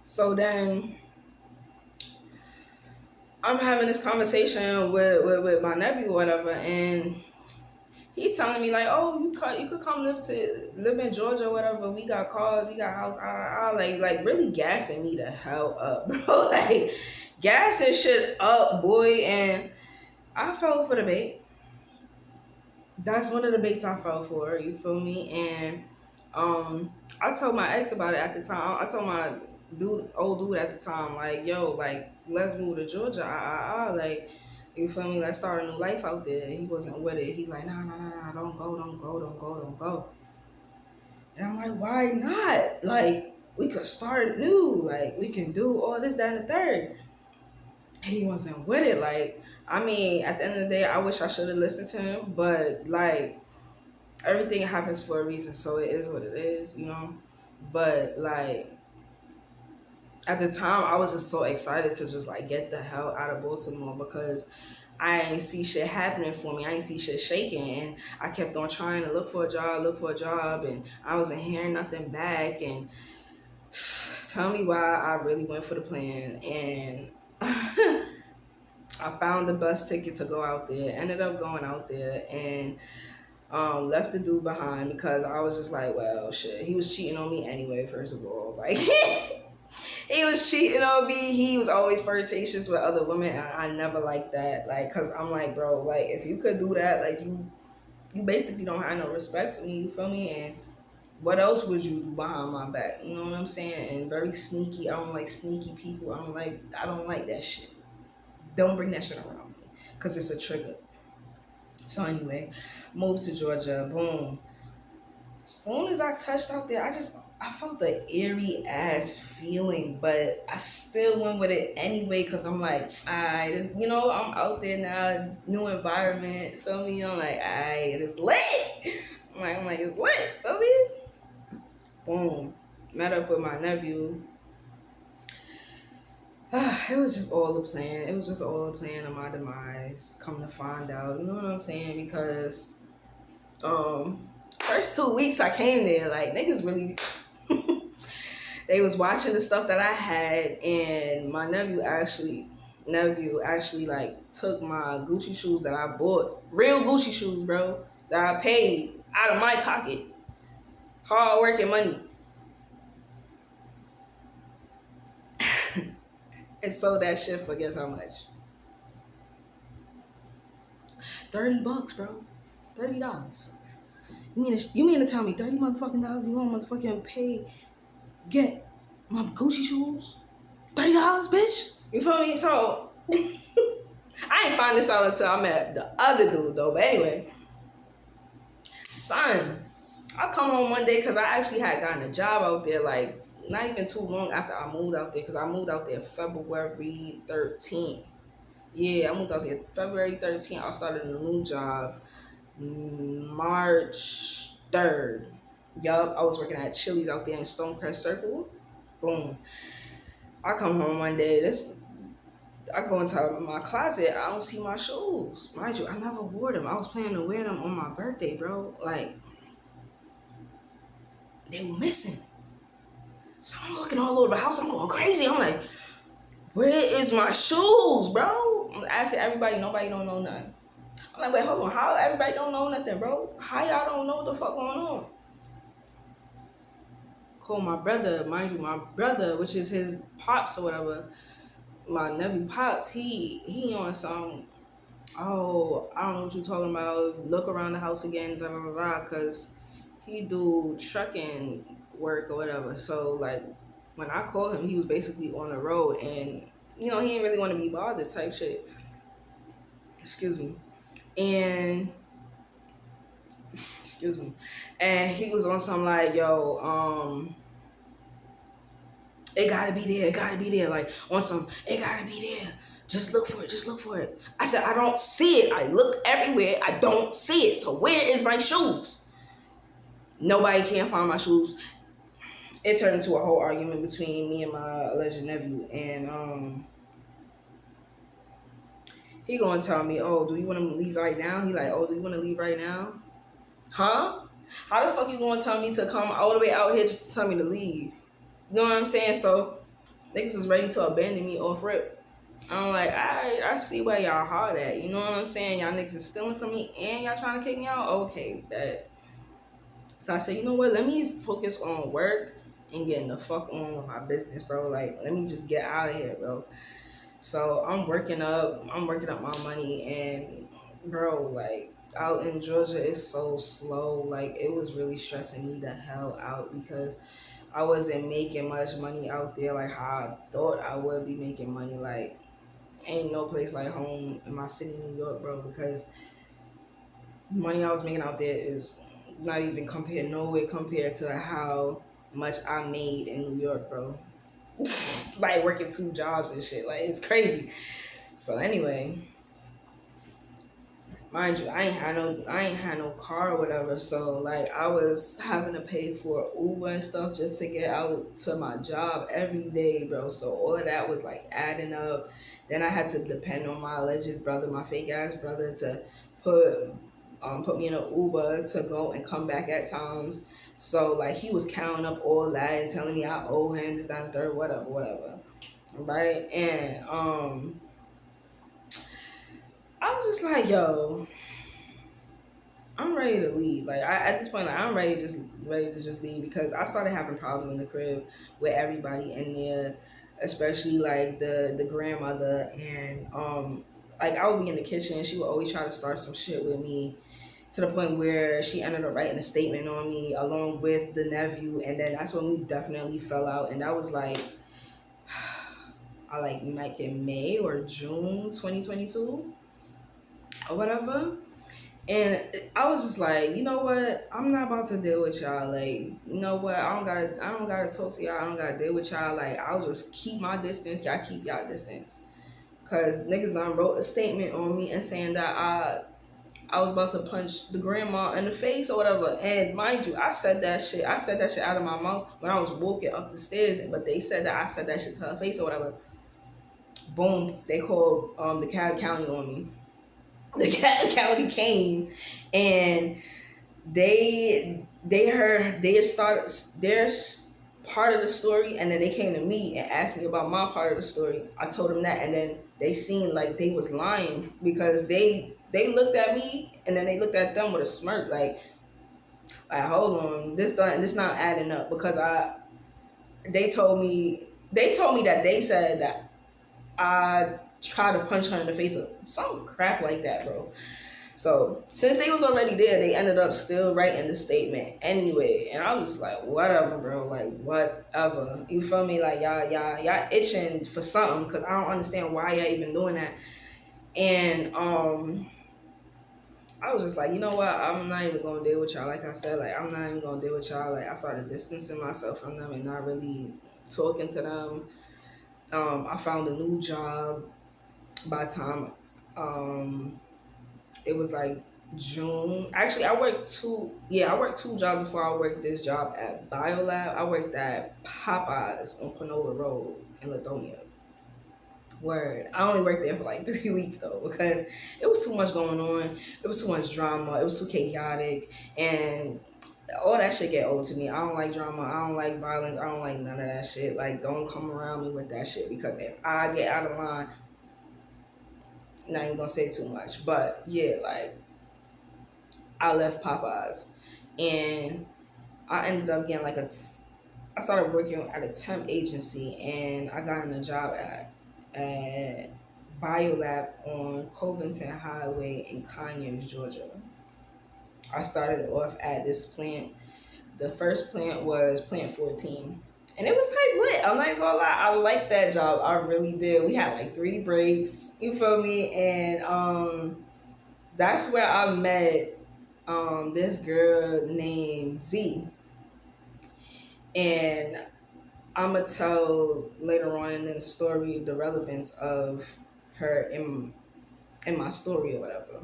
So then I'm having this conversation with my nephew or whatever, and he telling me like, oh, you could come live in Georgia or whatever. We got cars, we got house, like really gassing me the hell up, bro. Like gassing shit up, boy. And I fell for the bait. That's one of the baits I fell for. You feel me? And I told my ex about it at the time. I told my old dude at the time, like, yo, like, let's move to Georgia. Like, you feel me? Let's start a new life out there. He wasn't with it. He like, nah, don't go, don't go, don't go, don't go. And I'm like, why not? Like, we could start new. Like, we can do all this, that, and the third. He wasn't with it. Like, I mean, at the end of the day, I wish I should have listened to him, but like, everything happens for a reason, so it is what it is, you know. But like, at the time, I was just so excited to just like get the hell out of Baltimore because I ain't see shit happening for me. I ain't see shit shaking, and I kept on trying to look for a job, and I wasn't hearing nothing back. And tell me why I really went for the plan, and I found the bus ticket to go out there. Ended up going out there and left the dude behind because I was just like, well, shit. He was cheating on me anyway. First of all, like he was cheating on me. He was always flirtatious with other women, and I never liked that. Like, cause I'm like, bro, like if you could do that, like you basically don't have no respect for me. You feel me? And what else would you do behind my back? You know what I'm saying? And very sneaky. I don't like sneaky people. I don't like that shit. Don't bring that shit around me, cause it's a trigger. So anyway, moved to Georgia. Boom. Soon as I touched out there, I felt the eerie ass feeling, but I still went with it anyway because I'm like, alright, you know, I'm out there now, new environment. Feel me? I'm like, alright, it's lit. I'm like, it's lit. Feel me? Boom. Met up with my nephew. It was just all a plan. It was just all a plan of my demise. Come to find out, you know what I'm saying? Because first 2 weeks I came there, like niggas really they was watching the stuff that I had, and my nephew actually like took my Gucci shoes that I bought, real Gucci shoes, bro, that I paid out of my pocket, hard working money, and sold that shit for guess how much? $30, bro. $30. You mean to tell me $30 motherfucking dollars you want motherfucking pay get my Gucci shoes? $30, bitch. You feel me? So I ain't find this out until I met the other dude though. But anyway, son, I come home one day because I actually had gotten a job out there like not even too long after I moved out there because I moved out there February 13th. Yeah, I moved out there February 13th. I started a new job March 3rd. Yup, I was working at Chili's out there in Stonecrest Circle. Boom. I come home one day. I go into my closet. I don't see my shoes. Mind you, I never wore them. I was planning to wear them on my birthday, bro. Like, they were missing. So I'm looking all over the house. I'm going crazy. I'm like, where is my shoes, bro? I'm asking everybody. Nobody don't know nothing. I'm like, wait, hold on. How everybody don't know nothing, bro? How y'all don't know what the fuck going on? Call my brother, mind you, my brother, which is his pops or whatever, my nephew pops, he on some, oh, I don't know what you're talking about, look around the house again, blah, blah, blah, blah, because he do trucking work or whatever. So, like, when I called him, he was basically on the road, and, you know, he didn't really want to be bothered type shit. Excuse me. And and he was on some like, yo, it gotta be there, like on some, it gotta be there, just look for it. I said, I don't see it. I look everywhere, I don't see it, so where is my shoes? Nobody can find my shoes. It turned into a whole argument between me and my alleged nephew, and he gonna tell me, oh, do you want to leave right now? He like, oh, do you want to leave right now? Huh? How the fuck you gonna tell me to come all the way out here just to tell me to leave? You know what I'm saying? So Niggas was ready to abandon me off rip. I'm like, I see where y'all hard at. You know what I'm saying? Y'all niggas is stealing from me and y'all trying to kick me out? Okay, bet. So I said, you know what? Let me focus on work and getting the fuck on with my business, bro. Like, let me just get out of here, bro. So I'm working up my money, and bro, like out in Georgia, it's so slow. Like it was really stressing me the hell out because I wasn't making much money out there like how I thought I would be making money. Like ain't no place like home in my city, New York, bro. Because the money I was making out there is not even compared, no way compared to how much I made in New York, bro. Like working two jobs and shit, like it's crazy. So anyway, mind you, I ain't had no car or whatever. So like I was having to pay for Uber and stuff just to get out to my job every day, bro. So all of that was like adding up. Then I had to depend on my alleged brother, my fake ass brother, to put put me in an Uber to go and come back at times. So like he was counting up all that and telling me I owe him this, that, and third, whatever, whatever. Right? And I was just like, yo, I'm ready to leave. Like at this point, like, I'm ready to just leave because I started having problems in the crib with everybody in there, especially like the grandmother and like I would be in the kitchen. She would always try to start some shit with me to the point where she ended up writing a statement on me along with the nephew, and then that's when we definitely fell out, and that was like I like in May or June 2022 or whatever. And I was just like, you know what? I'm not about to deal with y'all. Like, you know what? I don't gotta talk to y'all. I don't gotta deal with y'all. Like, I'll just keep my distance. Y'all keep y'all distance. Cause niggas done wrote a statement on me and saying that I was about to punch the grandma in the face or whatever. And mind you, I said that shit. I said that shit out of my mouth when I was walking up the stairs. But they said that I said that shit to her face or whatever. Boom! They called the County on me. The county came and they heard they started their part of the story, and then they came to me and asked me about my part of the story. I told them that, and then they seemed like they was lying because they looked at me and then they looked at them with a smirk, like hold on, this not adding up because they told me that they said that I tried to punch her in the face or some crap like that, bro. So since they was already there, they ended up still writing the statement anyway. And I was like, whatever, bro. Like, whatever. You feel me? Like, y'all itching for something because I don't understand why y'all even doing that. And I was just like, you know what? I'm not even gonna deal with y'all. Like I said, like I'm not even gonna deal with y'all. Like I started distancing myself from them and not really talking to them. I found a new job by the time it was like June. Actually, I worked two jobs before I worked this job at Biolab. I worked at Popeyes on Panola Road in Lithonia. Word. I only worked there for like 3 weeks though because it was too much going on. It was too much drama. It was too chaotic, and all that shit get old to me. I don't like drama. I don't like violence. I don't like none of that shit. Like, don't come around me with that shit because if I get out of line, not even gonna say too much, but yeah, like I left Popeyes and I ended up getting I started working at a temp agency and I got in a job at Biolab on Covington Highway in Conyers, Georgia. I started off at this plant. The first plant was Plant 14. And it was type lit. I'm not even gonna lie. I liked that job. I really did. We had like 3 breaks. You feel me? And that's where I met this girl named Z. And I'm gonna tell later on in the story the relevance of her in my story or whatever.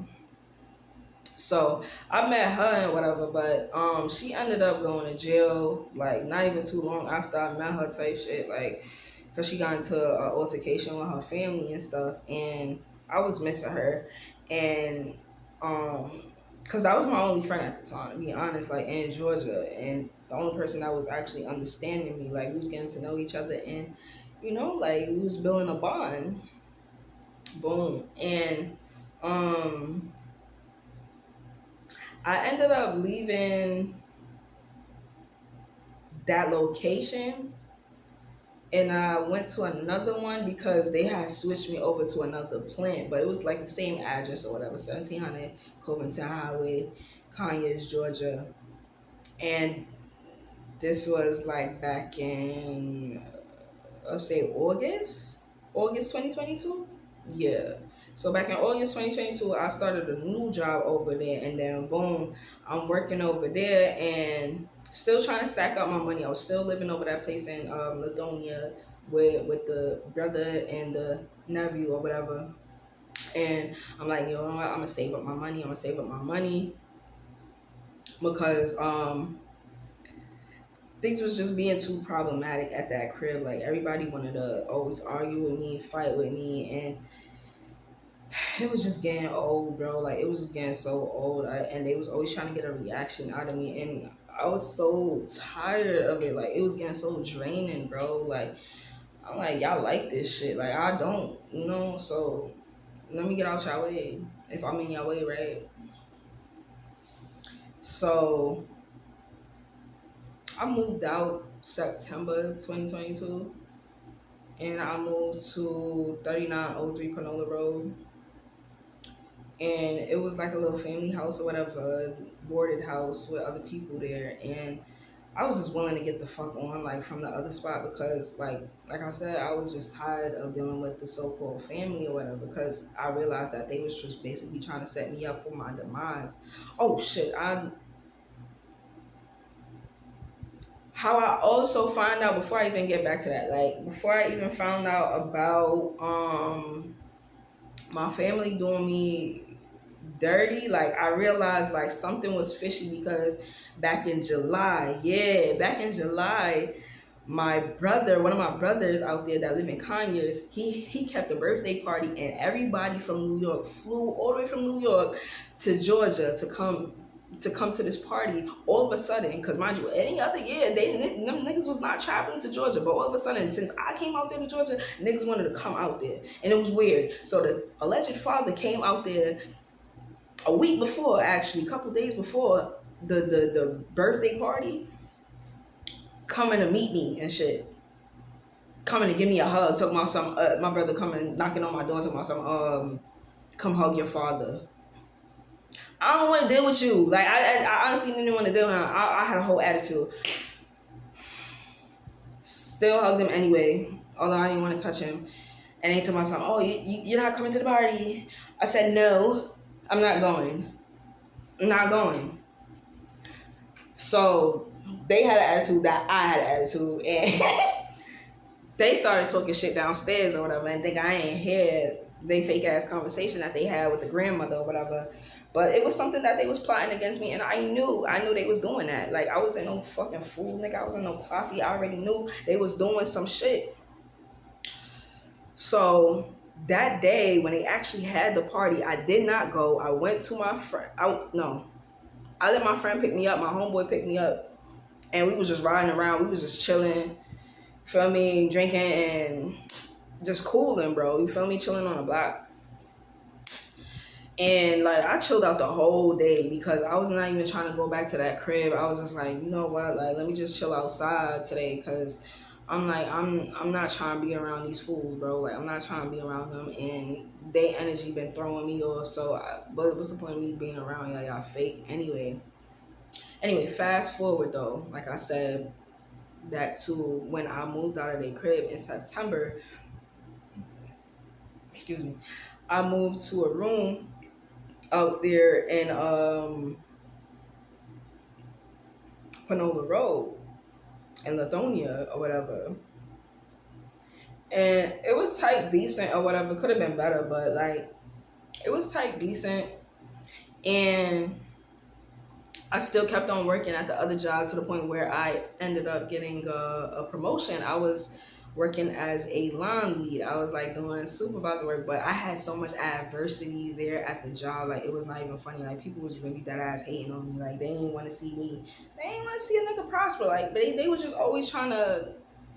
So I met her and whatever, but she ended up going to jail like not even too long after I met her type shit, like because she got into an altercation with her family and stuff, and I was missing her, and because that was my only friend at the time, to be honest, like in Georgia, and the only person that was actually understanding me, like we was getting to know each other, and like we was building a bond. Boom. And um I ended up leaving that location and I went to another one because they had switched me over to another plant, but it was like the same address or whatever, 1700 Covington Highway, Conyers, Georgia. And this was like back in, let's say August 2022. Yeah. So back in August 2022, I started a new job over there, and then boom, I'm working over there and still trying to stack up my money. I was still living over that place in Lithonia with the brother and the nephew or whatever. And I'm like, I'm gonna save up my money. I'm gonna save up my money because things was just being too problematic at that crib. Like everybody wanted to always argue with me, fight with me, and it was just getting old, bro. Like it was just getting so old, and they was always trying to get a reaction out of me, and I was so tired of it. Like it was getting so draining, bro. Like I'm like, y'all like this shit. Like I don't, So let me get out y'all way if I'm in y'all way, right? So I moved out September 2022, and I moved to 3903 Panola Road, and it was like a little family house or whatever, boarded house with other people there. And I was just willing to get the fuck on, like, from the other spot because, like I said, I was just tired of dealing with the so-called family or whatever because I realized that they was just basically trying to set me up for my demise. Oh shit! How I also find out before I even get back to that, like before I even found out about my family doing me dirty, like I realized like something was fishy because back in July, my brother, one of my brothers out there that live in Conyers, he kept a birthday party and everybody from New York flew all the way from New York to Georgia to come to this party all of a sudden, because mind you, any other year them niggas was not traveling to Georgia, but all of a sudden since I came out there to Georgia, niggas wanted to come out there, and it was weird. So the alleged father came out there a week before, actually, a couple days before the birthday party, coming to meet me and shit, coming to give me a hug, talking about some my brother coming knocking on my door, talking about some come hug your father. I don't want to deal with you. Like I honestly didn't want to deal with him. I had a whole attitude. Still hugged him anyway, although I didn't want to touch him. And they told myself, "Oh, you're not coming to the party." I said, "No, I'm not going. I'm not going." So they had an attitude that I had an attitude, and they started talking shit downstairs or whatever, and think I ain't hear they fake ass conversation that they had with the grandmother or whatever. But it was something that they was plotting against me, and I knew they was doing that. Like I wasn't no fucking fool, nigga. I wasn't no coffee. I already knew they was doing some shit. So that day when they actually had the party, I did not go. I went to my friend. I let my friend pick me up. My homeboy picked me up, and we was just riding around. We was just chilling, feel me, drinking and just cooling, bro. You feel me, chilling on the block. And like I chilled out the whole day because I was not even trying to go back to that crib. I was just like, you know what, like let me just chill outside today because I'm like I'm not trying to be around these fools, bro. Like I'm not trying to be around them, and their energy been throwing me off. So but what's the point of me being around y'all? Y'all fake anyway. Anyway, fast forward though, like I said, back to when I moved out of their crib in September. Excuse me. I moved to a room out there in Panola Road in Lithonia or whatever. And it was type decent or whatever. Could have been better, but like it was type decent. And I still kept on working at the other job to the point where I ended up getting a promotion. I was working as a line lead. I was like doing supervisor work, but I had so much adversity there at the job. Like it was not even funny. Like people was really that ass hating on me. Like they didn't want to see me. They didn't want to see a nigga prosper. Like they was just always trying to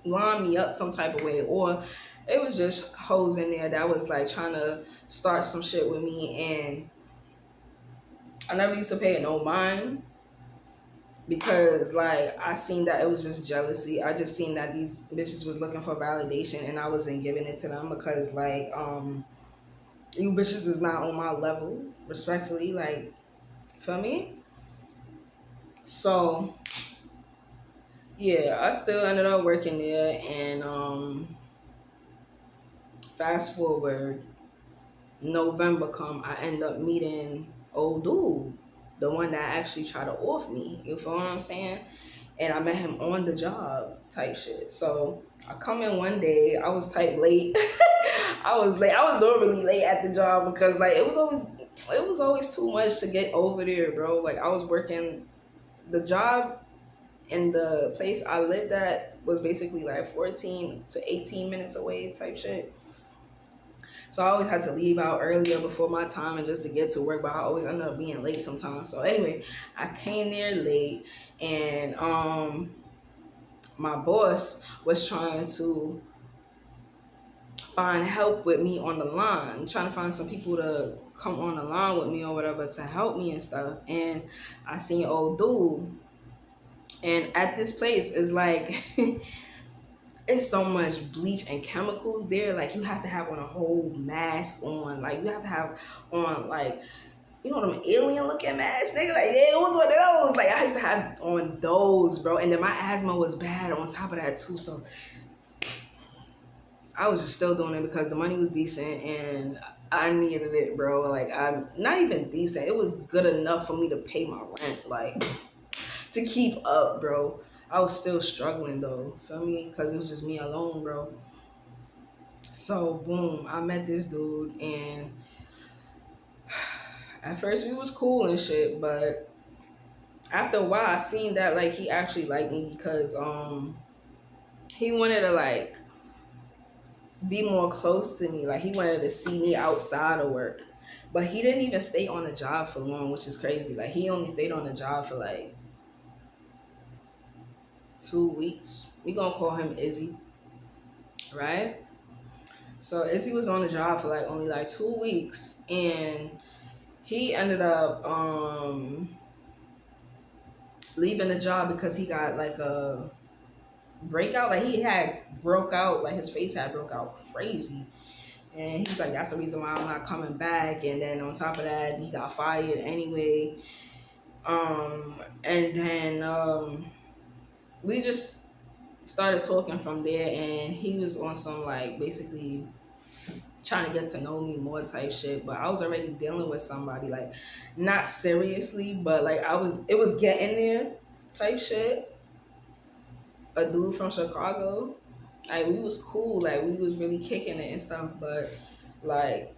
line me up some type of way, or it was just hoes in there that was like trying to start some shit with me, and I never used to pay it no mind because like I seen that it was just jealousy. I just seen that these bitches was looking for validation and I wasn't giving it to them because like you bitches is not on my level, respectfully, like, feel me? So yeah, I still ended up working there, and fast forward, November come, I end up meeting old dude, the one that actually tried to off me. You feel what I'm saying? And I met him on the job type shit. So I come in one day, I was type late. I was late. I was normally late at the job because like it was always too much to get over there, bro. Like I was working the job and the place I lived at was basically like 14 to 18 minutes away type shit. So I always had to leave out earlier before my time and just to get to work, but I always ended up being late sometimes. So anyway, I came there late, and my boss was trying to find help with me on the line, trying to find some people to come on the line with me or whatever to help me and stuff. And I seen old dude, and at this place is like it's so much bleach and chemicals there. Like you have to have on a whole mask on. Like you have to have on like, you know, them alien looking masks, nigga. Like yeah, it was one of those. Like I used to have on those, bro. And then my asthma was bad on top of that too. So I was just still doing it because the money was decent and I needed it, bro. Like I'm not even decent. It was good enough for me to pay my rent, like to keep up, bro. I was still struggling though, feel me? Because it was just me alone, bro. So boom, I met this dude, and at first we was cool and shit, but after a while I seen that like he actually liked me because he wanted to like be more close to me. Like he wanted to see me outside of work. But he didn't even stay on the job for long, which is crazy. Like he only stayed on the job for like 2 weeks. We gonna call him Izzy, right? So Izzy was on the job for like only like 2 weeks, and he ended up leaving the job because he got like a breakout. Like he had broke out, like his face had broke out crazy. And he was like, that's the reason why I'm not coming back. And then on top of that, he got fired anyway. And then we just started talking from there, and he was on some like basically trying to get to know me more type shit. But I was already dealing with somebody, like not seriously, but like it was getting there type shit. A dude from Chicago. Like we was cool, like we was really kicking it and stuff, but like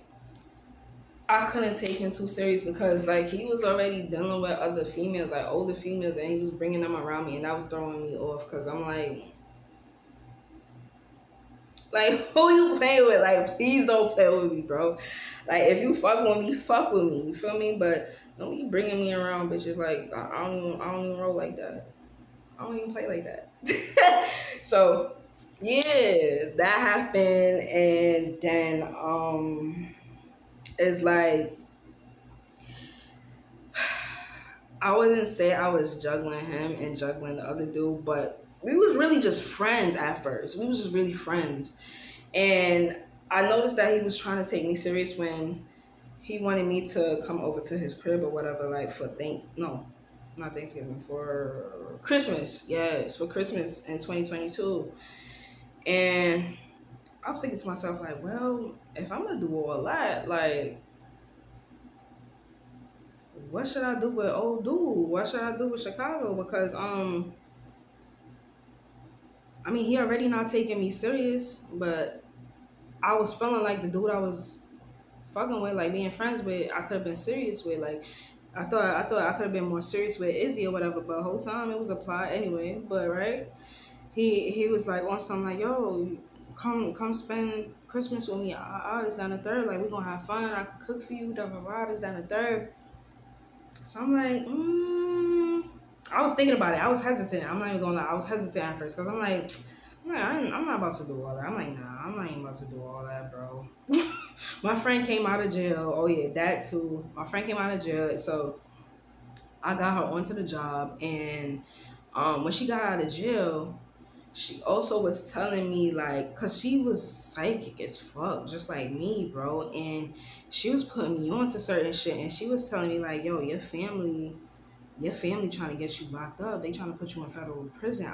I couldn't take him too serious because like he was already dealing with other females, like older females, and he was bringing them around me, and that was throwing me off because I'm like who you playing with? Like please don't play with me, bro. Like if you fuck with me, fuck with me. You feel me? But don't be bringing me around bitches. Like I don't even roll like that. I don't even play like that. So yeah, that happened, and then it's like I wouldn't say I was juggling him and juggling the other dude, but we was really just friends at first. We was just really friends. And I noticed that he was trying to take me serious when he wanted me to come over to his crib or whatever, like for not Thanksgiving, for Christmas. Yes, for Christmas in 2022. And I was thinking to myself, like, well, if I'm gonna do all that, like, what should I do with old dude? What should I do with Chicago? Because I mean, he already not taking me serious, but I was feeling like the dude I was fucking with, like being friends with, I could have been serious with. Like I thought I could have been more serious with Izzy or whatever, but the whole time it was a plot anyway. But right, he was like on something like, yo, come spend Christmas with me. This, down the third. Like we gonna have fun. I can cook for you. This, down the third. So I'm like, I was thinking about it. I was hesitant. I'm not even gonna lie. I was hesitant at first because I'm like, Man, I'm not about to do all that. I'm like, nah, I'm not even about to do all that, bro. My friend came out of jail. Oh yeah, that too. My friend came out of jail, so I got her onto the job, and when she got out of jail, she also was telling me like, cause she was psychic as fuck, just like me, bro, and she was putting me on to certain shit, and she was telling me like, yo, your family trying to get you locked up. They trying to put you in federal prison.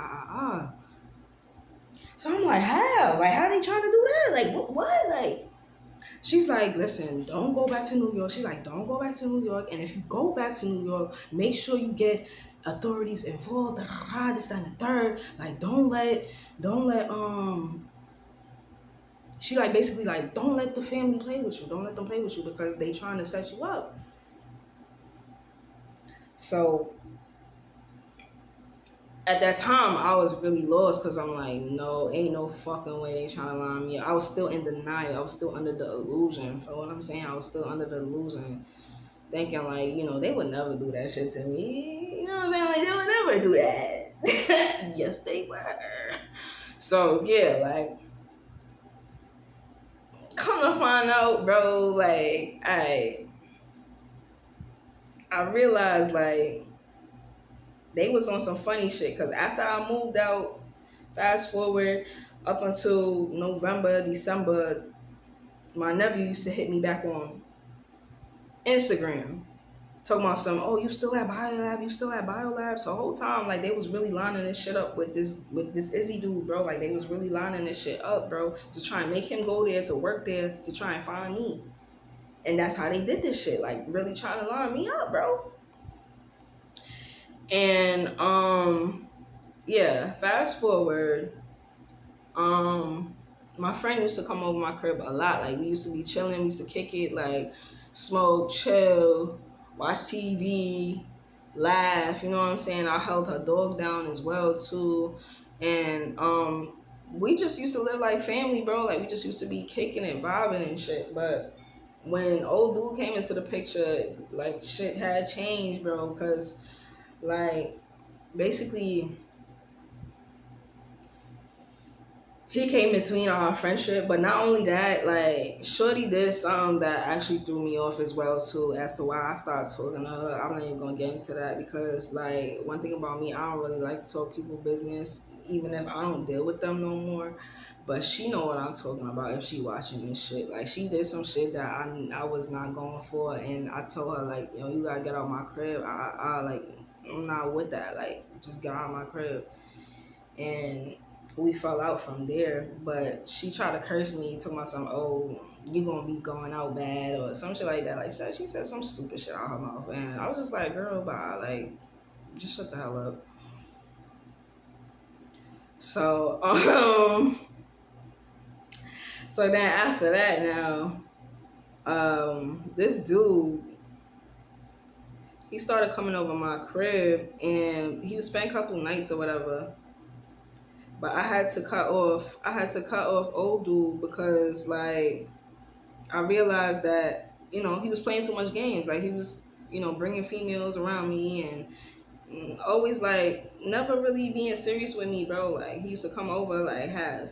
So I'm like, how? Like, how they trying to do that? Like, what? Like, she's like, listen, don't go back to New York. She's like, don't go back to New York. And if you go back to New York, make sure you get authorities involved. This, that, and the third. Like, don't let, she like basically like, don't let the family play with you. Don't let them play with you because they trying to set you up. So at that time, I was really lost because I'm like, no, ain't no fucking way they trying to line me up. I was still in denial. I was still under the illusion. For what I'm saying, I was still under the illusion, thinking like, they would never do that shit to me. You know what I'm saying? Like, they would never do that. Yes, they were. So yeah, like, come to find out, bro, like, I realized like they was on some funny shit because after I moved out, fast forward up until November, December, my nephew used to hit me back on Instagram, talking about some, oh, you still at Biolab, you still at Biolab. So the whole time, like, they was really lining this shit up with this Izzy dude, bro. Like, they was really lining this shit up, bro, to try and make him go there, to work there, to try and find me. And that's how they did this shit, like, really trying to line me up, bro. And yeah, fast forward, my friend used to come over my crib a lot. Like, we used to be chilling, we used to kick it, like, smoke, chill, watch TV, laugh, you know what I'm saying? I held her dog down as well too. And we just used to live like family, bro. Like, we just used to be kicking and vibing and shit. But when old dude came into the picture, like, shit had changed, bro, because like basically he came between our friendship. But not only that, like, shorty did something that actually threw me off as well too, as to why I started talking to her. I'm not even gonna get into that because, like, one thing about me, I don't really like to talk people business, even if I don't deal with them no more. But she know what I'm talking about if she watching this shit. Like, she did some shit that I was not going for, and I told her like, you gotta get out my crib. I like, I'm not with that. Like, just get out of my crib. And we fell out from there. But she tried to curse me, talking about some, oh, you gonna be going out bad or some shit like that. Like, so she said some stupid shit out her mouth, and I was just like, girl, bye. Like, just shut the hell up. So so then after that, now this dude, he started coming over my crib, and he would spend a couple nights or whatever. But I had to cut off old dude because, like, I realized that, he was playing too much games. Like, he was, bringing females around me, and always, like, never really being serious with me, bro. Like, he used to come over, like, have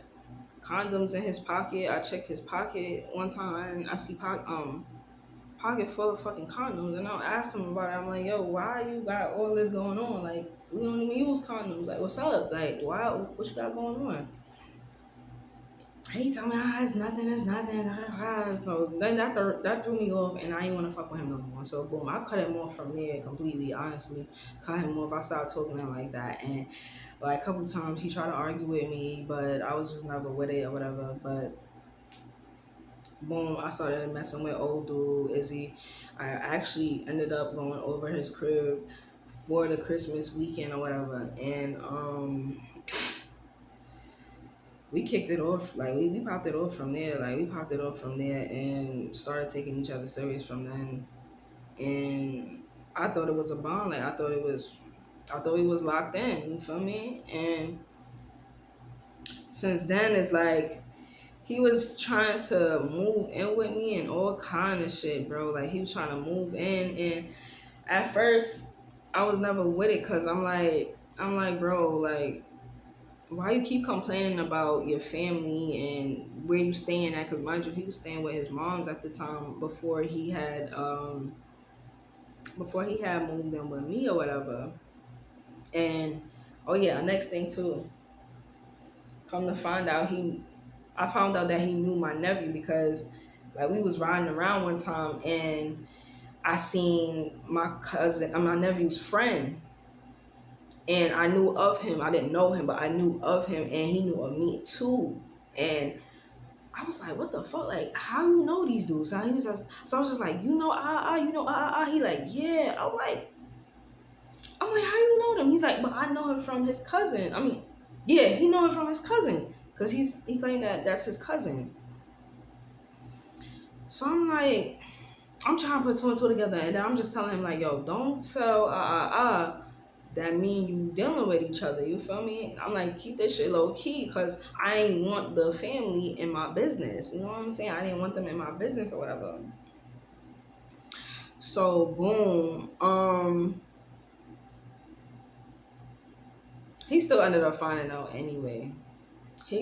condoms in his pocket. I checked his pocket one time. I see pocket full of fucking condoms, and I asked him about it. I'm like, yo, why you got all this going on? Like, we don't even use condoms. Like, what's up? Like, why? What you got going on? He told me, it's nothing, it's nothing. So then that threw me off, and I didn't want to fuck with him no more. So boom, I cut him off from there completely. Honestly, cut him off. I started talking to him like that, and like a couple times he tried to argue with me, but I was just never with it or whatever. But boom, I started messing with old dude Izzy. I actually ended up going over his crib for the Christmas weekend or whatever, and we kicked it off. Like, we popped it off from there. Like, we popped it off from there and started taking each other serious from then. And I thought it was a bond. Like, I thought we was locked in. You feel me? And since then, it's like he was trying to move in with me and all kind of shit, bro. Like, he was trying to move in, and at first I was never with it because I'm like, bro, like, why you keep complaining about your family and where you staying at? Because mind you, he was staying with his mom's at the time before he had moved in with me or whatever. And oh yeah, next thing too, come to find out I found out that he knew my nephew because like we was riding around one time and I seen my nephew's friend, and I knew of him. I didn't know him, but I knew of him, and he knew of me too. And I was like, what the fuck? Like, how you know these dudes? So I was just like, you know, you know, He like, yeah. I'm like, how you know them? He's like, but I know him from his cousin. I mean, yeah, he know him from his cousin because he claimed that that's his cousin. So I'm like, I'm trying to put two and two together, and then I'm just telling him like, yo, don't tell that me and you dealing with each other. You feel me? I'm like, keep this shit low key, cause I ain't want the family in my business. You know what I'm saying? I didn't want them in my business or whatever. So boom, he still ended up finding out anyway. That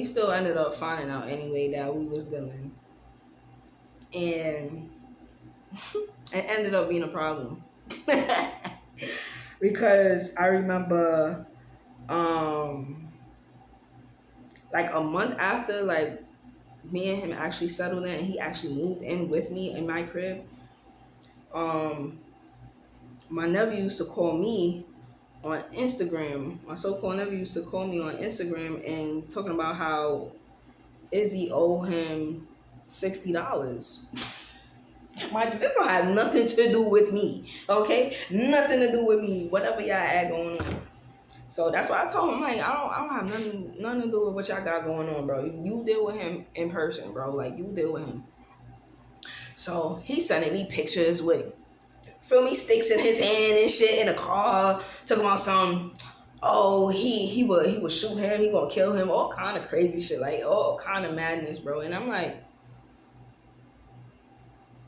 we was dealing, and it ended up being a problem. Because I remember like a month after like me and him actually settled in and he actually moved in with me in my crib, my nephew used to call me on Instagram. My so-called nephew used to call me on Instagram and talking about how Izzy owed him $60. Mind you, this don't have nothing to do with me, okay? Nothing to do with me. Whatever y'all had going on. So that's why I told him, like, I don't have nothing to do with what y'all got going on, bro. You deal with him in person, bro. Like, you deal with him. So he's sending me pictures with, feel me, sticks in his hand and shit in the car, talking about some, oh, he would shoot him, he gonna kill him, all kind of crazy shit, like all kind of madness, bro. And I'm like,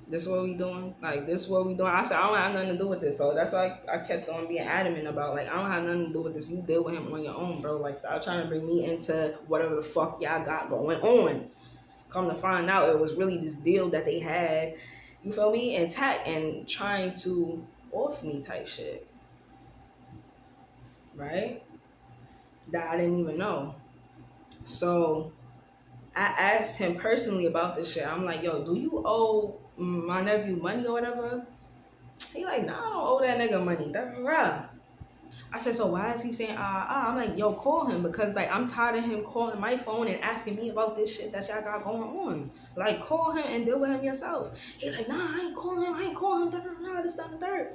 this is what we doing? Like, this is what we doing? I said, I don't have nothing to do with this. So that's why I kept on being adamant about, like, I don't have nothing to do with this. You deal with him on your own, bro. Like, stop trying to bring me into whatever the fuck y'all got going on. Come to find out, it was really this deal that they had, you feel me, intact and trying to off me type shit. Right? That I didn't even know. So I asked him personally about this shit. I'm like, yo, do you owe my nephew money or whatever? He like, nah, I don't owe that nigga money. I said, so why is he saying I'm like, yo, call him, because like I'm tired of him calling my phone and asking me about this shit that y'all got going on. Like, call him and deal with him yourself. He like, nah, I ain't calling him, this, that, and third.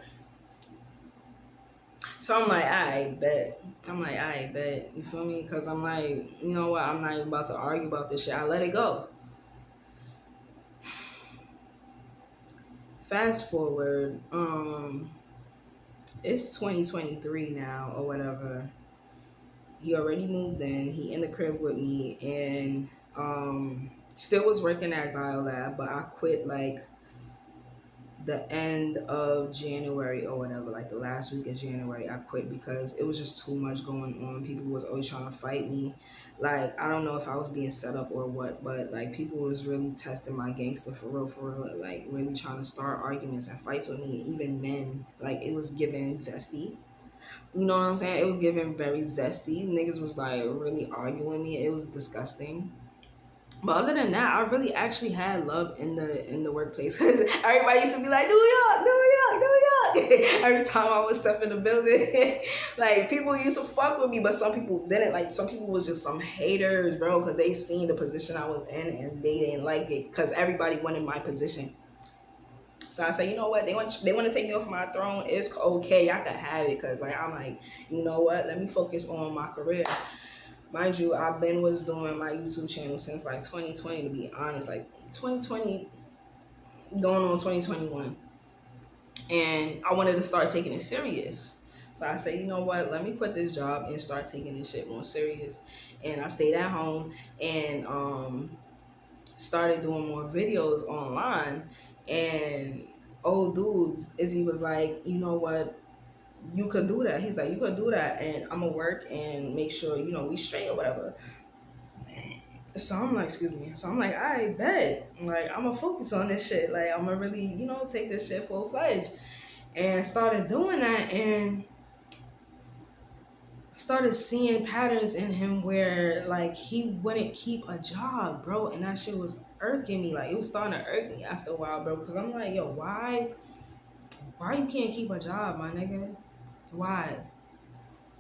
So I'm like, I bet. You feel me? Because I'm like, you know what? I'm not even about to argue about this shit. I let it go. Fast forward, it's 2023 now or whatever. He already moved in. He in the crib with me, and still was working at Biolab, but I quit like the end of January or whatever, like the last week of January. I quit because it was just too much going on. People was always trying to fight me. Like, I don't know if I was being set up or what, but like people was really testing my gangster for real, like really trying to start arguments and fights with me. Even men, like it was giving zesty. You know what I'm saying? It was giving very zesty. Niggas was like really arguing with me. It was disgusting. But other than that, I really actually had love in the workplace, because everybody used to be like, New York. Every time I would step in the building, like people used to fuck with me, but some people didn't. Like some people was just some haters, bro, because they seen the position I was in and they didn't like it, because everybody wanted my position. So I said, you know what? They want to take me off my throne. It's okay. I could have it, because like I'm like, you know what? Let me focus on my career. Mind you, I've been was doing my YouTube channel since like 2020, to be honest, like 2020 going on 2021. And I wanted to start taking it serious. So I said, you know what, let me quit this job and start taking this shit more serious. And I stayed at home and started doing more videos online. And old dudes, Izzy was like, you know what, you could do that. He's like, you could do that, and I'm gonna work and make sure we straight or whatever. So I'm like, excuse me. So I'm like, I bet. Like, I'm gonna focus on this shit. Like, I'm gonna really, take this shit full fledged. And started doing that, and started seeing patterns in him where like he wouldn't keep a job, bro, and that shit was irking me. Like, it was starting to irk me after a while, bro, because I'm like, yo, why you can't keep a job, my nigga? Why?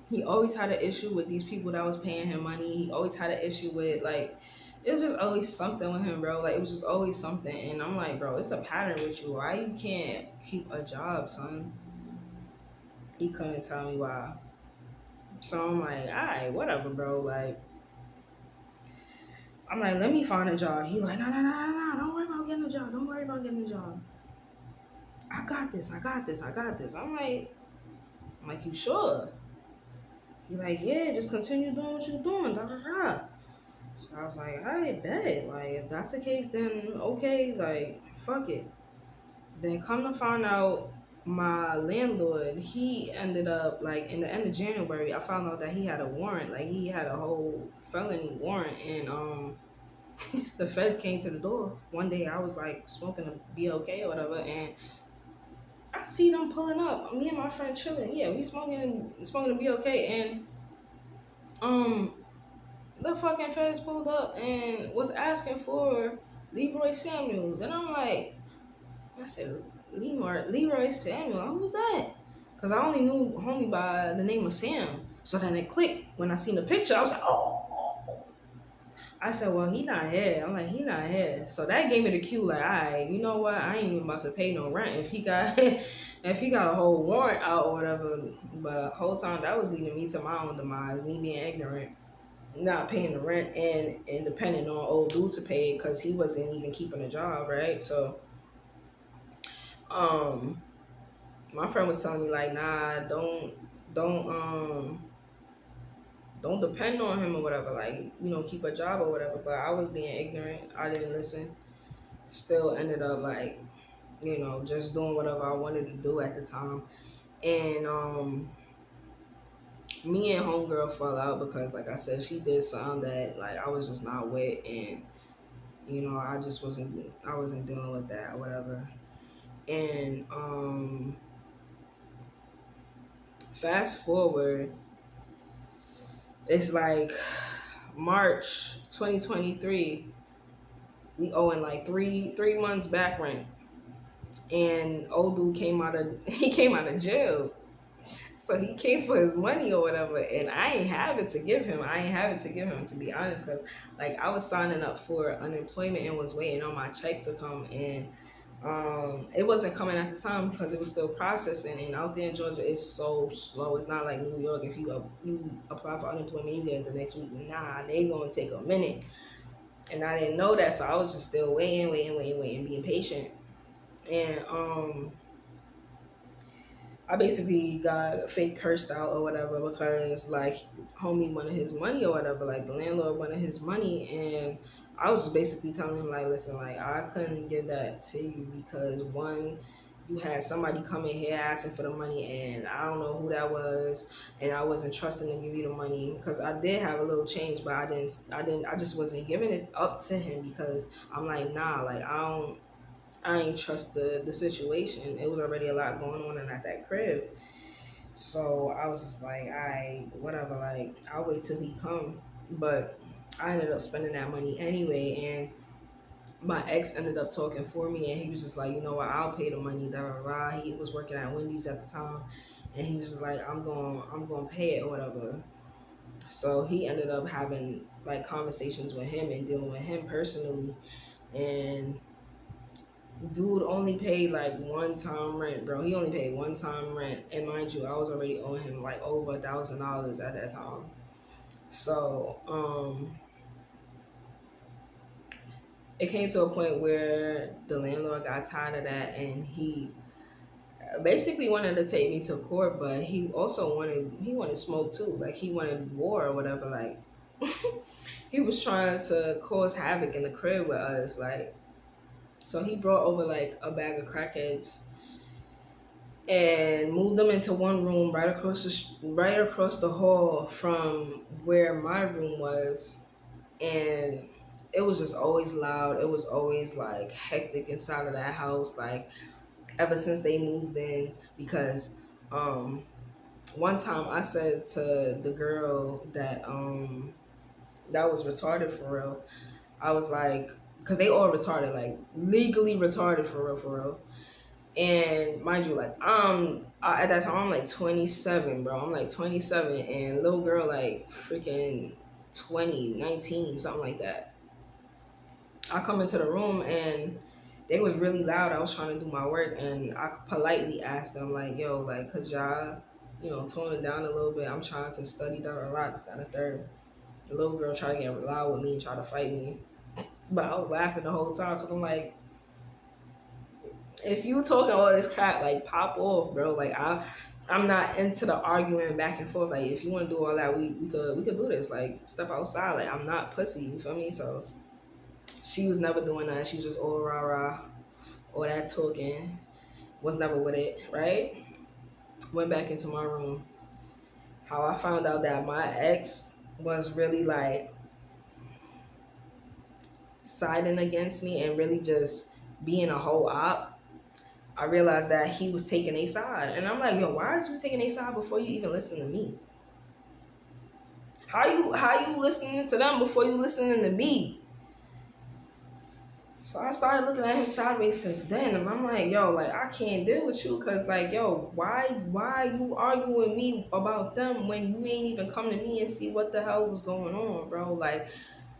He always had an issue with these people that was paying him money. He always had an issue with, like, it was just always something with him, bro. Like, it was just always something. And I'm like, bro, it's a pattern with you. Why you can't keep a job, son? He couldn't tell me why. So I'm like, all right, whatever, bro. Like, I'm like, let me find a job. He like, no, don't worry about getting a job. Don't worry about getting a job. I got this. I got this. I got this. I'm like, you sure? He like, yeah, just continue doing what you're doing. Da da da. So I was like, I bet. Like, if that's the case, then okay. Like, fuck it. Then come to find out, my landlord, he ended up, like, in the end of January, I found out that he had a warrant. Like, he had a whole felony warrant, and the feds came to the door. One day I was like smoking a BLK or whatever, and I see them pulling up. Me and my friend chilling. Yeah, we smoking a BLK, and um the fucking feds pulled up and was asking for Leroy Samuels, and I'm like, I said, Leroy Samuel, who was that? Cause I only knew homie by the name of Sam. So then it clicked when I seen the picture. I was like, oh. I said, well, he not here. I'm like, he not here. So that gave me the cue, like, all right, you know what? I ain't even about to pay no rent if he got if he got a whole warrant out or whatever. But the whole time that was leading me to my own demise, me being ignorant, not paying the rent, and depending on old dude to pay it because he wasn't even keeping a job, right? So um my friend was telling me like, nah, don't don't depend on him or whatever, like, keep a job or whatever. But I was being ignorant. I didn't listen. Still ended up like, just doing whatever I wanted to do at the time. And me and homegirl fell out because, like I said, she did something that like I was just not with, and I wasn't dealing with that or whatever. And fast forward, it's like March 2023. We owing like three months back rent, and old dude came out of jail. So he came for his money or whatever, and I ain't have it to give him. To be honest, because like I was signing up for unemployment and was waiting on my check to come, and it wasn't coming at the time because it was still processing. And out there in Georgia, it's so slow. It's not like New York. If you apply for unemployment, you get it the next week. Nah, they gonna take a minute, and I didn't know that, so I was just still waiting, being patient. And I basically got fake cursed out or whatever because like homie wanted his money or whatever, like the landlord wanted his money, and I was just basically telling him like, listen, like I couldn't give that to you because one, you had somebody come in here asking for the money, and I don't know who that was, and I wasn't trusting to give you the money because I did have a little change, but I just wasn't giving it up to him because I'm like, nah, like I ain't trust the situation. It was already a lot going on at that crib. So I was just like, whatever, like I'll wait till he come. But I ended up spending that money anyway, and my ex ended up talking for me, and he was just like, you know what, I'll pay the money, da da da. He was working at Wendy's at the time, and he was just like, I'm going to pay it or whatever. So he ended up having like conversations with him and dealing with him personally, and dude only paid like one time rent, bro. He only paid one time rent, and mind you, I was already owing him like over $1,000 at that time. So it came to a point where the landlord got tired of that, and he basically wanted to take me to court. But he also wanted smoke too, like he wanted war or whatever. Like he was trying to cause havoc in the crib with us, like. So he brought over like a bag of crackheads, and moved them into one room right across the hall from where my room was. And it was just always loud. It was always like hectic inside of that house, like ever since they moved in. Because one time I said to the girl that was retarded for real, I was like, because they all retarded, like legally retarded for real. And mind you, like at that time I'm like 27, bro. I'm like 27, and little girl like freaking 20, 19, something like that. I come into the room and they was really loud. I was trying to do my work, and I politely asked them like, "Yo, like, could y'all, tone it down a little bit? I'm trying to study that a lot. This, that, and the third." The little girl tried to get loud with me and try to fight me, but I was laughing the whole time because I'm like, if you talking all this crap, like pop off, bro. Like I'm not into the arguing back and forth. Like if you want to do all that, we could do this. Like step outside. Like I'm not pussy. You feel me? So she was never doing that. She was just all rah rah, all that talking. Was never with it, right? Went back into my room. How I found out that my ex was really like siding against me and really just being a whole op. I realized that he was taking a side. And I'm like, yo, why is you taking a side before you even listen to me? How you listening to them before you listening to me? So I started looking at him sideways since then, and I'm like, yo, like I can't deal with you, cause like, yo, why you arguing with me about them when you ain't even come to me and see what the hell was going on, bro? Like,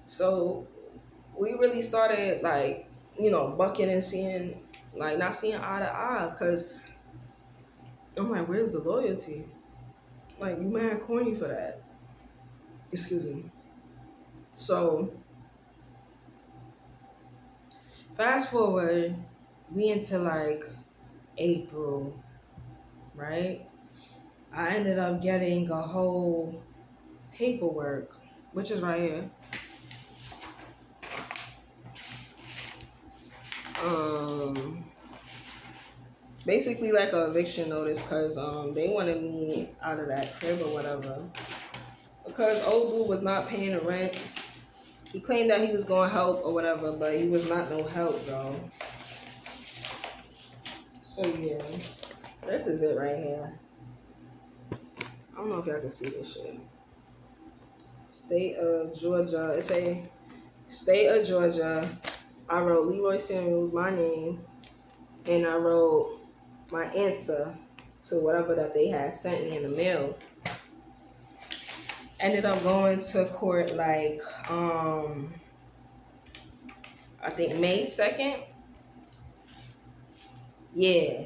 so we really started like, bucking and seeing, like not seeing eye to eye, cause I'm like, where's the loyalty? Like you mad corny for that. Excuse me. So fast forward, we into like April, right? I ended up getting a whole paperwork, which is right here. Basically like a eviction notice, cause they wanted me out of that crib or whatever. Because old dude was not paying the rent. He claimed that he was gonna help or whatever, but he was not no help, bro. So yeah, this is it right here. I don't know if y'all can see this shit. State of Georgia. It say State of Georgia. I wrote Leroy Samuels, my name, and I wrote my answer to whatever that they had sent me in the mail. Ended up going to court like I think May 2nd. Yeah.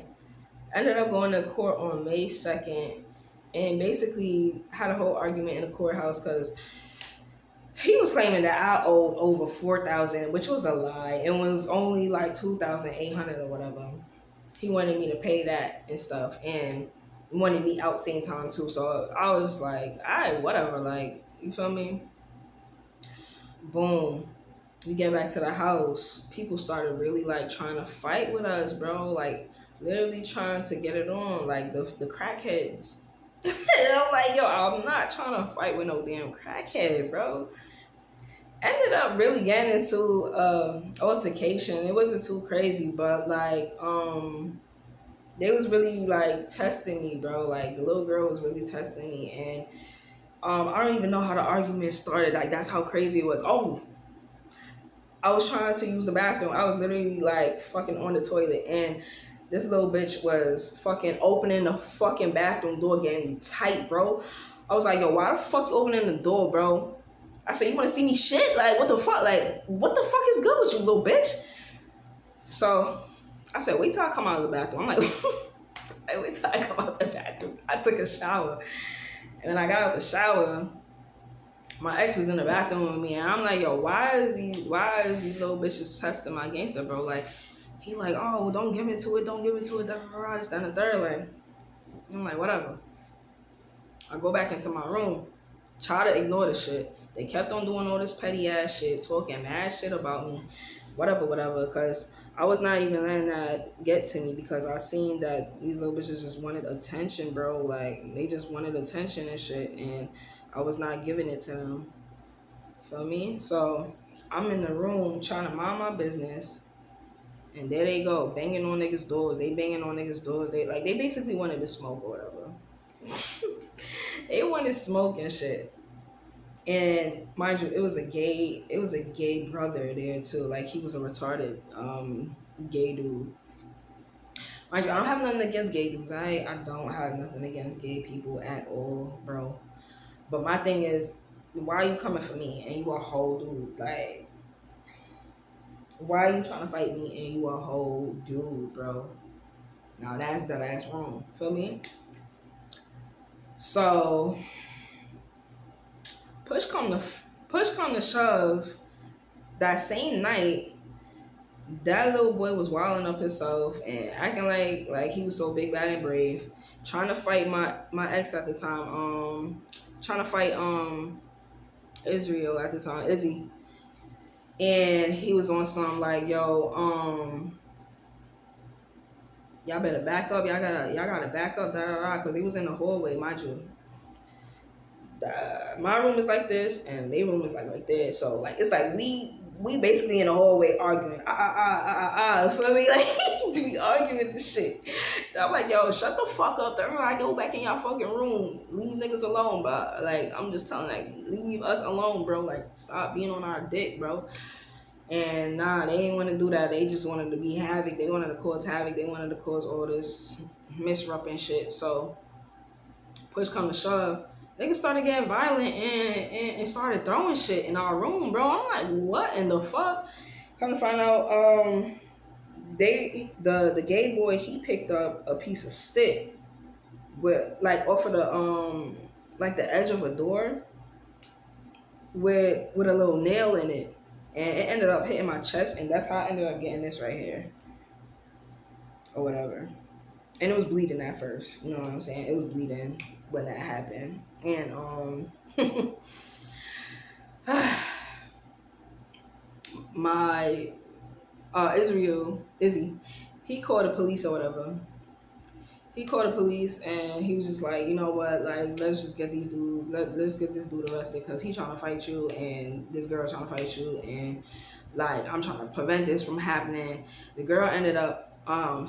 Ended up going to court on May 2nd and basically had a whole argument in the courthouse because he was claiming that I owed over $4,000, which was a lie. It was only like $2,800 or whatever. He wanted me to pay that and stuff, and wanted me out same time too. So I was like, all right, whatever. Like, you feel me? Boom. We get back to the house. People started really like trying to fight with us, bro. Like literally trying to get it on. Like the crackheads. And I'm like, yo, I'm not trying to fight with no damn crackhead, bro. Ended up really getting into altercation. It wasn't too crazy, but like they was really like testing me, bro. Like the little girl was really testing me, and I don't even know how the argument started. Like that's how crazy it was. Oh, I was trying to use the bathroom. I was literally like fucking on the toilet, and this little bitch was fucking opening the fucking bathroom door, getting tight, bro. I was like, yo, why the fuck you opening the door, bro? I said, you want to see me shit? Like, what the fuck? Like, what the fuck is good with you, little bitch? So I said, wait till I come out of the bathroom. I'm like, wait till I come out of the bathroom. I took a shower. And then I got out the shower. My ex was in the bathroom with me. And I'm like, yo, why is these little bitches testing my gangster, bro? Like, he like, oh, don't give into it. Don't give into it. This, that, and the third. Like, I'm like, whatever. I go back into my room. Try to ignore the shit. They kept on doing all this petty ass shit, talking mad shit about me. whatever, because I was not even letting that get to me because I seen that these little bitches just wanted attention, bro. Like, they just wanted attention and shit, and I was not giving it to them. Feel me? So I'm in the room trying to mind my business, and there they go, banging on niggas' doors. They banging on niggas' doors. They basically wanted to smoke or whatever. They wanted smoke and shit. And mind you, it was a gay brother there too. Like, he was a retarded gay dude. Mind you, I don't have nothing against gay dudes. I don't have nothing against gay people at all, bro. But my thing is, why are you coming for me and you a whole dude? Like, why are you trying to fight me and you a whole dude, bro? Now that's the last wrong. Feel me? So push come to shove. That same night, that little boy was wilding up himself and acting like he was so big, bad, and brave, trying to fight my ex at the time. Trying to fight Israel at the time, Izzy, and he was on some like, yo, y'all better back up, y'all gotta back up, da da da, because he was in the hallway, mind you. My room is like this and their room is like right there, so like it's like we basically in the hallway arguing, feel me? Like, we arguing this shit. And I'm like, yo, shut the fuck up. Everybody go back in y'all fucking room. Leave niggas alone, bro. Like, I'm just telling, like, leave us alone, bro. Like, stop being on our dick, bro. And nah, they ain't want to do that. They just wanted to be havoc. They wanted to cause havoc. They wanted to cause all this misrupt and shit. So push come to shove, niggas started getting violent and started throwing shit in our room, bro. I'm like, what in the fuck? Come to find out, the gay boy, he picked up a piece of stick with, like, off of the like the edge of a door with a little nail in it, and it ended up hitting my chest, and that's how I ended up getting this right here or whatever. And it was bleeding at first, you know what I'm saying? It was bleeding when that happened. And my Izzy, he called the police or whatever. He called the police and he was just like, you know what, like, let's get this dude arrested because he trying to fight you and this girl trying to fight you, and like, I'm trying to prevent this from happening. The girl ended up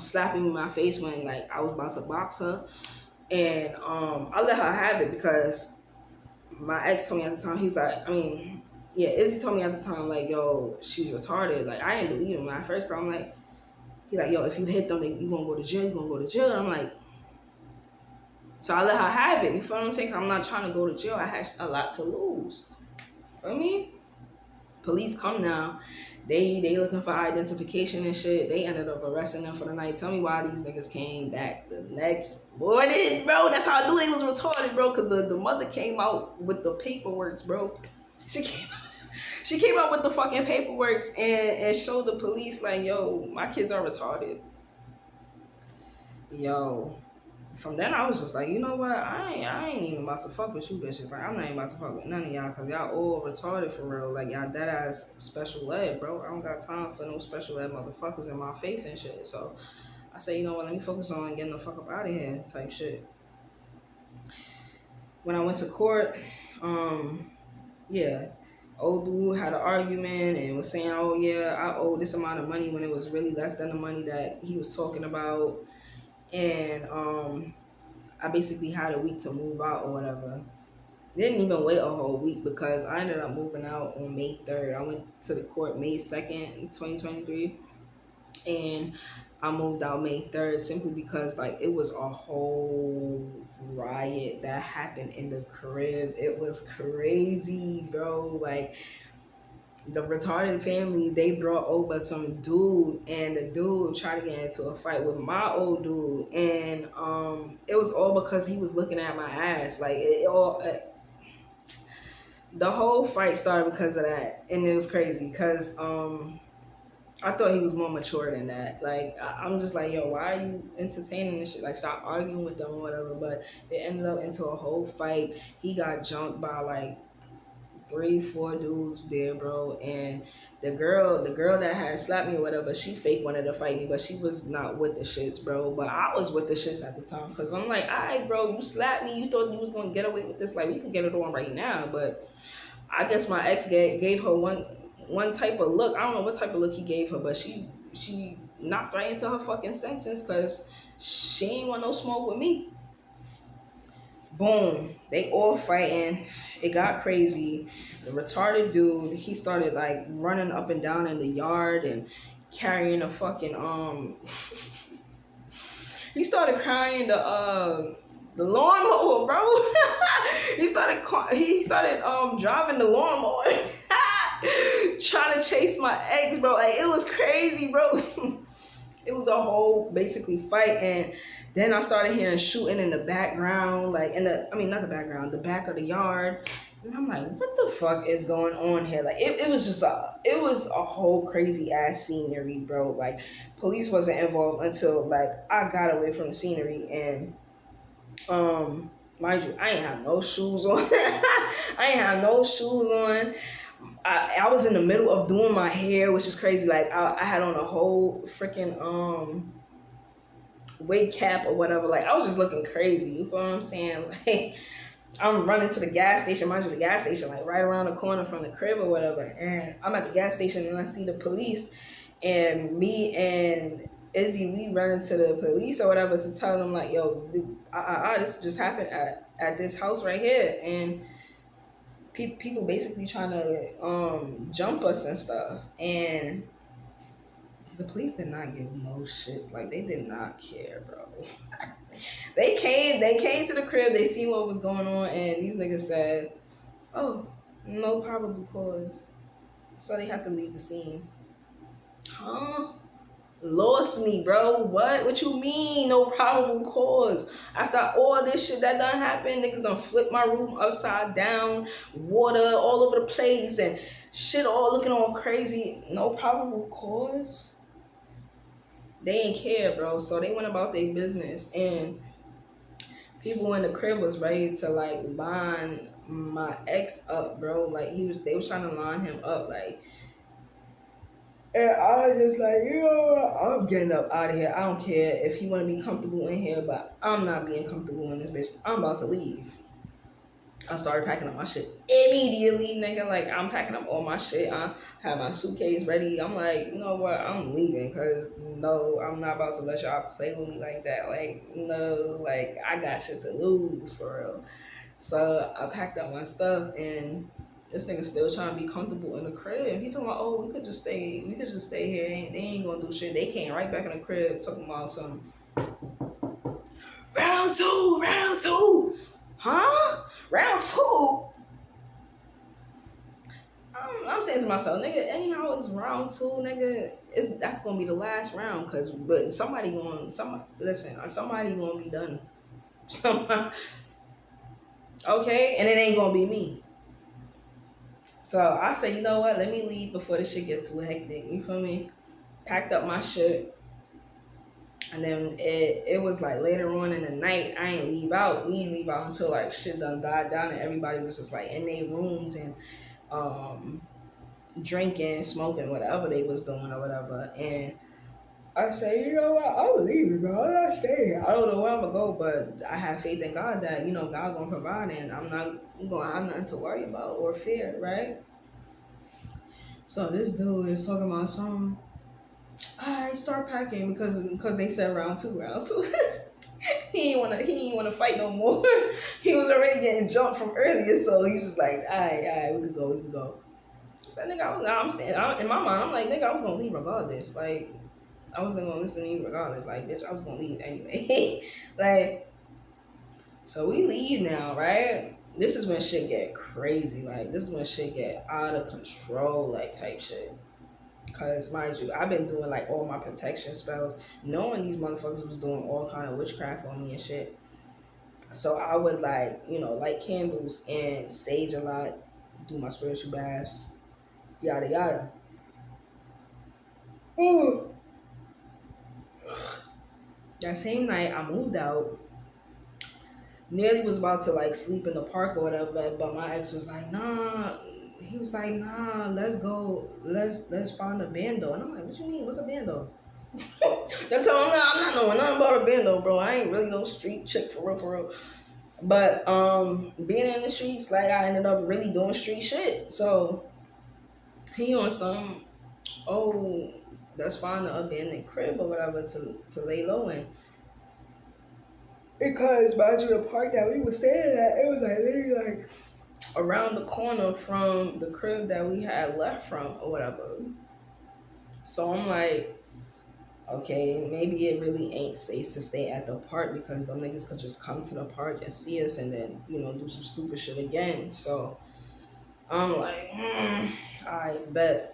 slapping me in my face when, like, I was about to box her, and I let her have it because my ex told me at the time, he was like, Izzy told me at the time, like, yo, she's retarded. Like, I didn't believe him when I first got, I'm like, he like, yo, if you hit them, you gonna go to jail, And I'm like, so I let her have it, you feel what I'm saying? 'Cause I'm not trying to go to jail, I had a lot to lose. Feel me? Police come now. They looking for identification and shit. They ended up arresting them for the night. Tell me why these niggas came back the next morning, bro. That's how I knew they was retarded, bro. Because the mother came out with the paperwork, bro. She came out with the fucking paperwork and showed the police, like, yo, my kids are retarded. Yo. From then I was just like, you know what? I ain't even about to fuck with you bitches. Like, I'm not even about to fuck with none of y'all because y'all all retarded for real. Like, y'all dead ass special ed, bro. I don't got time for no special ed motherfuckers in my face and shit. So I say, you know what? Let me focus on getting the fuck up out of here type shit. When I went to court, yeah, old dude had an argument and was saying, oh yeah, I owe this amount of money when it was really less than the money that he was talking about. And I basically had a week to move out or whatever. Didn't even wait a whole week because I ended up moving out on May 3rd. I went to the court May 2nd, 2023. And I moved out May 3rd simply because, like, it was a whole riot that happened in the crib. It was crazy, bro. Like, the retarded family, they brought over some dude, and the dude tried to get into a fight with my old dude, and it was all because he was looking at my ass. Like, the whole fight started because of that, and it was crazy because I thought he was more mature than that. Like, I'm just like, yo, why are you entertaining this shit? Like, stop arguing with them or whatever. But it ended up into a whole fight. He got jumped by, like, 3, 4 dudes there, bro. And the girl that had slapped me or whatever, she fake wanted to fight me, but she was not with the shits, bro. But I was with the shits at the time, cause I'm like, alright, bro, you slapped me, you thought you was gonna get away with this, like we could get it on right now. But I guess my ex gave her one type of look. I don't know what type of look he gave her, but she knocked right into her fucking senses, cause she ain't want no smoke with me. Boom, they all fighting. It got crazy. The retarded dude, he started like running up and down in the yard and carrying a fucking he started carrying the lawnmower, bro. he started driving the lawnmower. Trying to chase my ex, bro. Like, it was crazy, bro. It was a whole basically fight. And then I started hearing shooting in the background, like not the background, the back of the yard. And I'm like, what the fuck is going on here? Like, it was a whole crazy ass scenery, bro. Like, police wasn't involved until like I got away from the scenery. And mind you, I ain't have no shoes on. I was in the middle of doing my hair, which is crazy. Like, I had on a whole freaking wig cap or whatever. Like, I was just looking crazy. You know what I'm saying? Like, I'm running to the gas station. Mind you, the gas station like right around the corner from the crib or whatever. And I'm at the gas station and I see the police, and me and Izzy, we run into the police or whatever to tell them like, yo, this just happened at this house right here. And people basically trying to jump us and stuff. And the police did not give no shits. Like, they did not care, bro. They came to the crib, they seen what was going on, and these niggas said, oh, no probable cause. So they have to leave the scene. Huh? Lost me, bro. What you mean no probable cause? After all this shit that done happened, niggas done flip my room upside down, water all over the place, and shit all looking all crazy. No probable cause? They ain't care, bro. So they went about their business, and people in the crib was ready to like line my ex up, bro. Like, they was trying to line him up, like. And I was just like, I'm getting up out of here. I don't care if he want to be comfortable in here, but I'm not being comfortable in this bitch. I'm about to leave. I started packing up my shit immediately, nigga. Like, I'm packing up all my shit. I have my suitcase ready. I'm like, you know what? I'm leaving, because no, I'm not about to let y'all play with me like that. Like, no, like, I got shit to lose, for real. So I packed up my stuff, and this nigga still trying to be comfortable in the crib. He talking about, oh, we could just stay here. They ain't gonna do shit. They came right back in the crib talking about some round two. Huh? Round two? I'm saying to myself, nigga, anyhow, it's round two, nigga. That's gonna be the last round, but somebody gonna be done. Okay, and it ain't gonna be me. So I said, you know what? Let me leave before this shit gets too hectic. You feel me? Packed up my shit. And then it was like later on in the night, I ain't leave out. We ain't leave out until like shit done died down and everybody was just like in their rooms and drinking, smoking, whatever they was doing or whatever. And I said, you know what? I'm leaving, bro. I'm not staying here. I don't know where I'm gonna go, but I have faith in God that, God gonna provide, and I'm not gonna have nothing to worry about or fear, right? So this dude is talking about something. I start packing because they said round two. he ain't wanna fight no more. He was already getting jumped from earlier, so he was just like, all right, we can go. I said, nigga, I'm staying. In my mind, I'm like, nigga, I was gonna leave regardless. Like, I wasn't gonna listen to you regardless. Like, bitch, I was gonna leave anyway. Like, so we leave now, right? This is when shit get crazy. Like, this is when shit get out of control, like, type shit. Because, mind you, I've been doing, like, all my protection spells, knowing these motherfuckers was doing all kind of witchcraft on me and shit. So I would, like, light candles and sage a lot, do my spiritual baths, yada, yada. Oh. That same night, I moved out. Nearly was about to, like, sleep in the park or whatever, but my ex was like, nah, he was like, nah, let's go, let's find a bando. And I'm like, what you mean? What's a bando? Them telling him, nah, I'm not knowing nothing about a bando, bro. I ain't really no street chick for real, for real. But being in the streets, like I ended up really doing street shit. So he on some, oh, let's find an abandoned crib or whatever to lay low in. Because mind you, the park that we was staying at, it was like literally like around the corner from the crib that we had left from or whatever. So I'm like, okay, maybe it really ain't safe to stay at the park because them niggas could just come to the park and see us and then, do some stupid shit again. So I'm like, I bet.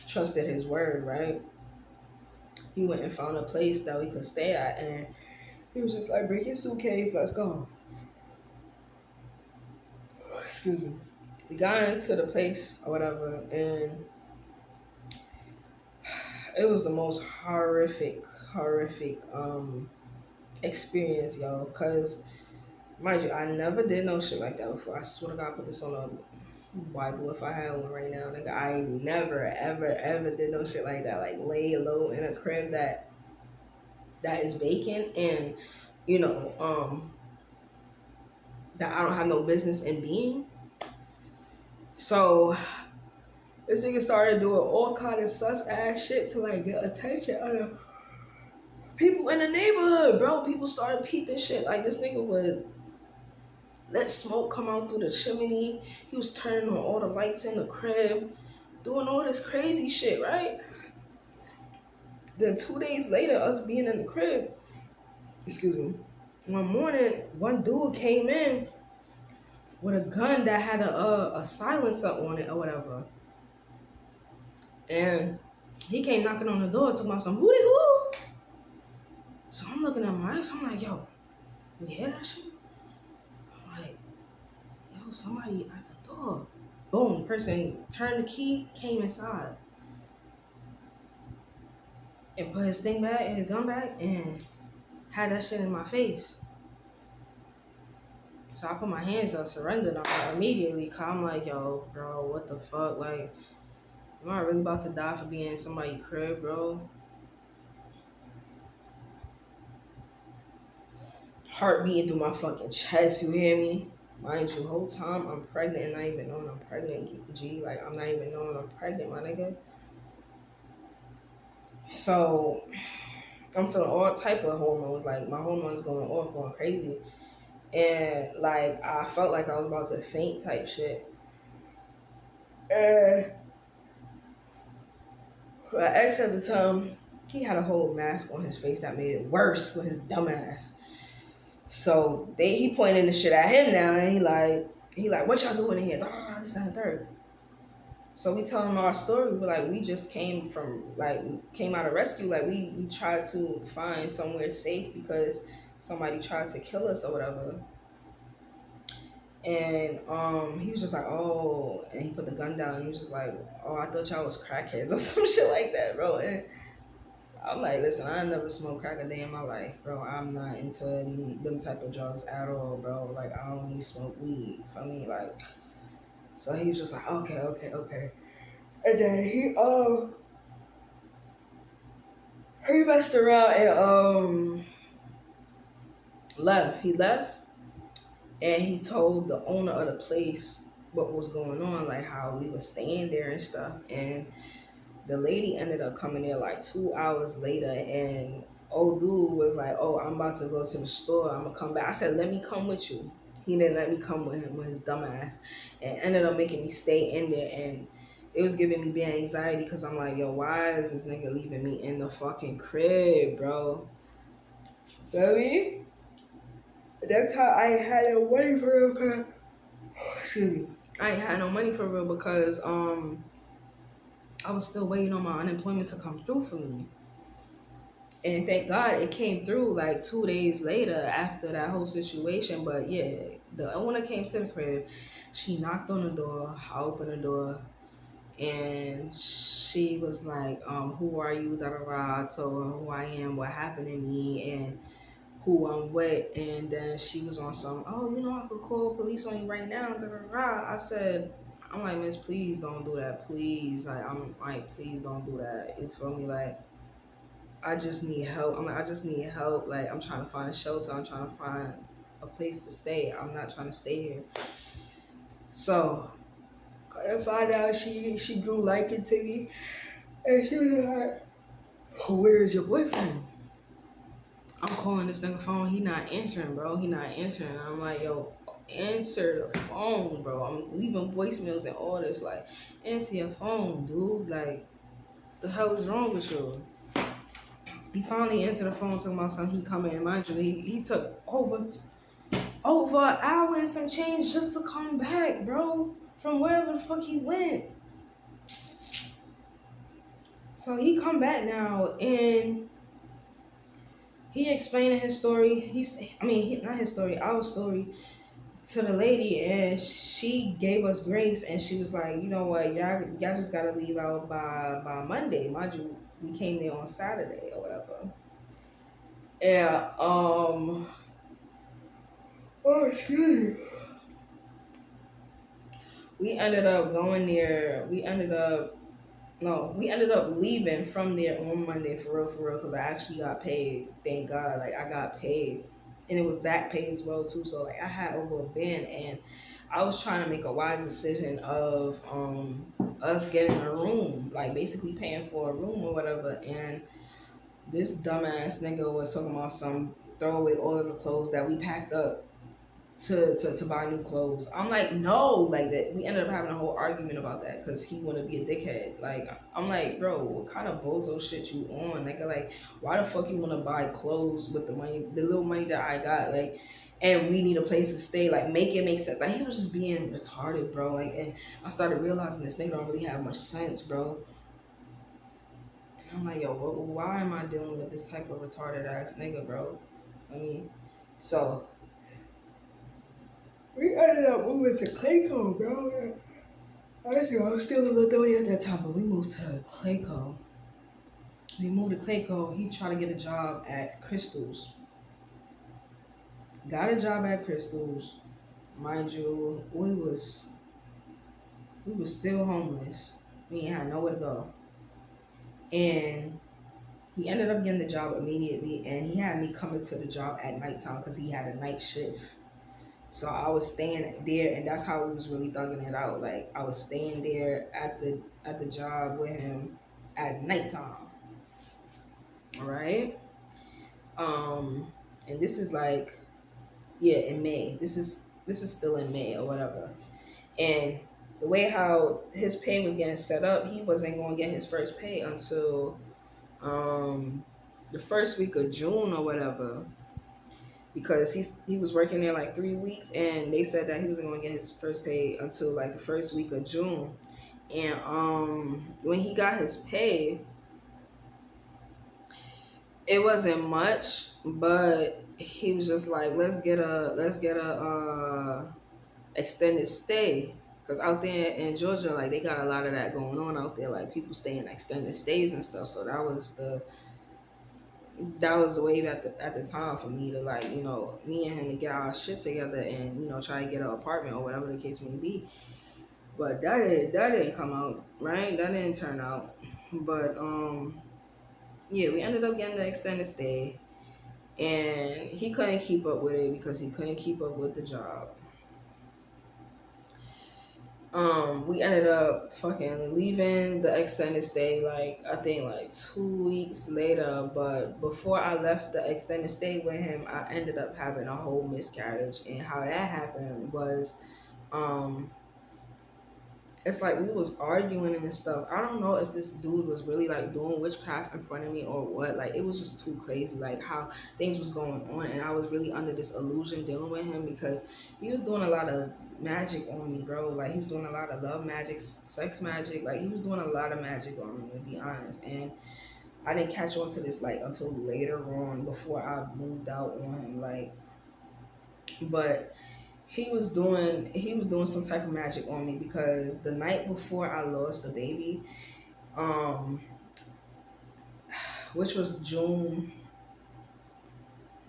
Trusted his word, right? He went and found a place that we could stay at and he was just like, bring your suitcase, let's go. Excuse me. We got into the place or whatever, and it was the most horrific experience, yo. Cause mind you, I never did no shit like that before. I swear to God, I put this on a Bible if I had one right now, nigga. I never, ever did no shit like that. Like lay low in a crib that is vacant and that I don't have no business in being. So this nigga started doing all kind of sus ass shit to like get attention out of people in the neighborhood, bro. People started peeping shit. Like this nigga would let smoke come out through the chimney. He was turning on all the lights in the crib, doing all this crazy shit, right? Then 2 days later, us being in the crib, excuse me, one morning, one dude came in with a gun that had a silencer on it or whatever. And he came knocking on the door talking about some hooty hoo. So I'm looking at my eyes, I'm like, yo, you hear that shit? I'm like, yo, somebody at the door. Boom, person turned the key, came inside. And put his thing back, his gun back, and had that shit in my face. So I put my hands up, surrendered on her immediately, cause I'm like, yo, bro, what the fuck? Like, am I really about to die for being in somebody's crib, bro? Heart beating through my fucking chest, you hear me? Mind you, whole time I'm pregnant and not even knowing I'm pregnant, G. Like, I'm not even knowing I'm pregnant, my nigga. So, I'm feeling all type of hormones. Like, my hormones going off, going crazy. And, like, I felt like I was about to faint type shit. And my ex at the time, he had a whole mask on his face that made it worse with his dumb ass. So he pointing the shit at him now, and he like, what y'all doing in here? This, that, and third. So we tell him our story. We're like, we just came out of rescue. Like we tried to find somewhere safe because somebody tried to kill us or whatever. And he was just like, oh, and he put the gun down. And he was just like, oh, I thought y'all was crackheads or some shit like that, bro. And I'm like, listen, I never smoked crack a day in my life, bro. I'm not into them type of drugs at all, bro. Like, I only smoke weed, for me, like. So he was just like, okay. And then he messed around and left. He left, and he told the owner of the place what was going on, like how we were staying there and stuff. And the lady ended up coming there like 2 hours later, and old dude was like, oh, I'm about to go to the store. I'm going to come back. I said, let me come with you. He didn't let me come with him, with his dumb ass, and ended up making me stay in there. And it was giving me bad anxiety because I'm like, yo, why is this nigga leaving me in the fucking crib, bro? Baby? That time I ain't had no money for real because, excuse me, I ain't had no money for real because I was still waiting on my unemployment to come through for me. And thank God it came through like 2 days later after that whole situation. But yeah, the owner came to the crib. She knocked on the door. I opened the door. And she was like, who are you? I told her who I am, what happened to me, and who I'm with. And then she was on some, oh, I could call police on you right now. I said, I'm like, Miss, please don't do that. Please. Like, I'm like, please don't do that. You feel me? Like, I just need help. I'm like, I just need help. Like, I'm trying to find a shelter. I'm trying to find a place to stay. I'm not trying to stay here. So, I find out she grew liking to me. And she was like, where is your boyfriend? I'm calling this nigga phone. He not answering, bro. He not answering. I'm like, yo, answer the phone, bro. I'm leaving voicemails and all this. Like, answer your phone, dude. Like, the hell is wrong with you? He finally answered the phone talking about something. He coming, and mind you, he took over an hour and some change just to come back, bro. From wherever the fuck he went. So he come back now, and he explaining his story. Not his story, our story to the lady, and she gave us grace, and she was like, you know what, y'all just gotta leave out by Monday. Mind you, we came there on Saturday or whatever. Yeah, oh excuse me. We ended up going there. We ended up leaving from there on Monday for real, because I actually got paid. Thank God, like I got paid, and it was back pay as well too. So like I had over a band, and I was trying to make a wise decision of us getting a room, like basically paying for a room or whatever. And this dumbass nigga was talking about some throw away all of the clothes that we packed up to buy new clothes. I'm like, no, like that. We ended up having a whole argument about that because he want to be a dickhead. Like, I'm like, bro, what kind of bozo shit you on? Like, why the fuck you want to buy clothes with the money, the little money that I got? Like, and we need a place to stay. Like, make it make sense. Like, he was just being retarded, bro. Like, and I started realizing this nigga don't really have much sense, bro. And I'm like, yo, why am I dealing with this type of retarded ass nigga, bro? I mean, so we ended up moving to Clayco, bro. I was still a little dirty at that time, but we moved to Clayco. We moved to Clayco. He tried to get a job at Crystal's. Got a job at Crystal's. Mind you, we was still homeless. We ain't had nowhere to go. And he ended up getting the job immediately, and he had me coming to the job at nighttime because he had a night shift. So I was staying there, and that's how we was really thugging it out. Like I was staying there at the job with him at nighttime. All right. And this is like, yeah, in May. This is still in May or whatever. And the way how his pay was getting set up, he wasn't going to get his first pay until the first week of June or whatever, because he was working there like 3 weeks, and they said that he wasn't going to get his first pay until like the first week of June. And when he got his pay, it wasn't much, but he was just like, let's get a extended stay, because out there in Georgia, like they got a lot of that going on out there, like people staying extended stays and stuff. So that was the wave at the time for me to, like, me and him to get our shit together and try to get an apartment or whatever the case may be. But that didn't come out right. That didn't turn out. But yeah, we ended up getting the extended stay, and he couldn't keep up with it because he couldn't keep up with the job. We ended up fucking leaving the extended stay, like I think like 2 weeks later. But before I left the extended stay with him, I ended up having a whole miscarriage. And how that happened was, um it's like we was arguing and stuff. I don't know if this dude was really like doing witchcraft in front of me or what. Like it was just too crazy, like how things was going on, and I was really under this illusion dealing with him because he was doing a lot of magic on me, bro. Like he was doing a lot of love magic, sex magic. Like he was doing a lot of magic on me, to be honest. And I didn't catch on to this like until later on, before I moved out on him. Like, but he was doing some type of magic on me, because the night before I lost the baby, um, which was June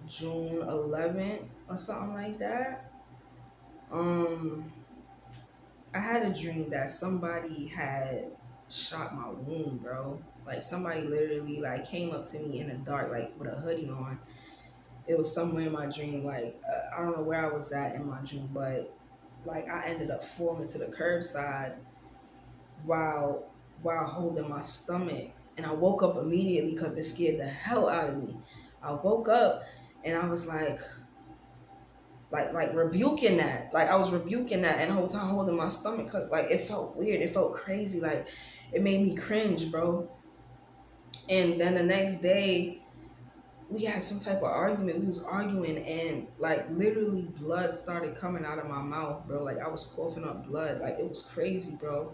11th or something like that. Um, I had a dream that somebody had shot my womb, bro. Like somebody literally like came up to me in the dark, like with a hoodie on. It was somewhere in my dream. Like I don't know where I was at in my dream, but like I ended up falling to the curbside while holding my stomach, and I woke up immediately because it scared the hell out of me. I woke up and I was like rebuking that. Like I was rebuking that, and the whole time holding my stomach because like it felt weird. It felt crazy. Like it made me cringe, bro. And then the next day, we had some type of argument. We was arguing, and like literally blood started coming out of my mouth, bro. Like I was coughing up blood. Like it was crazy, bro.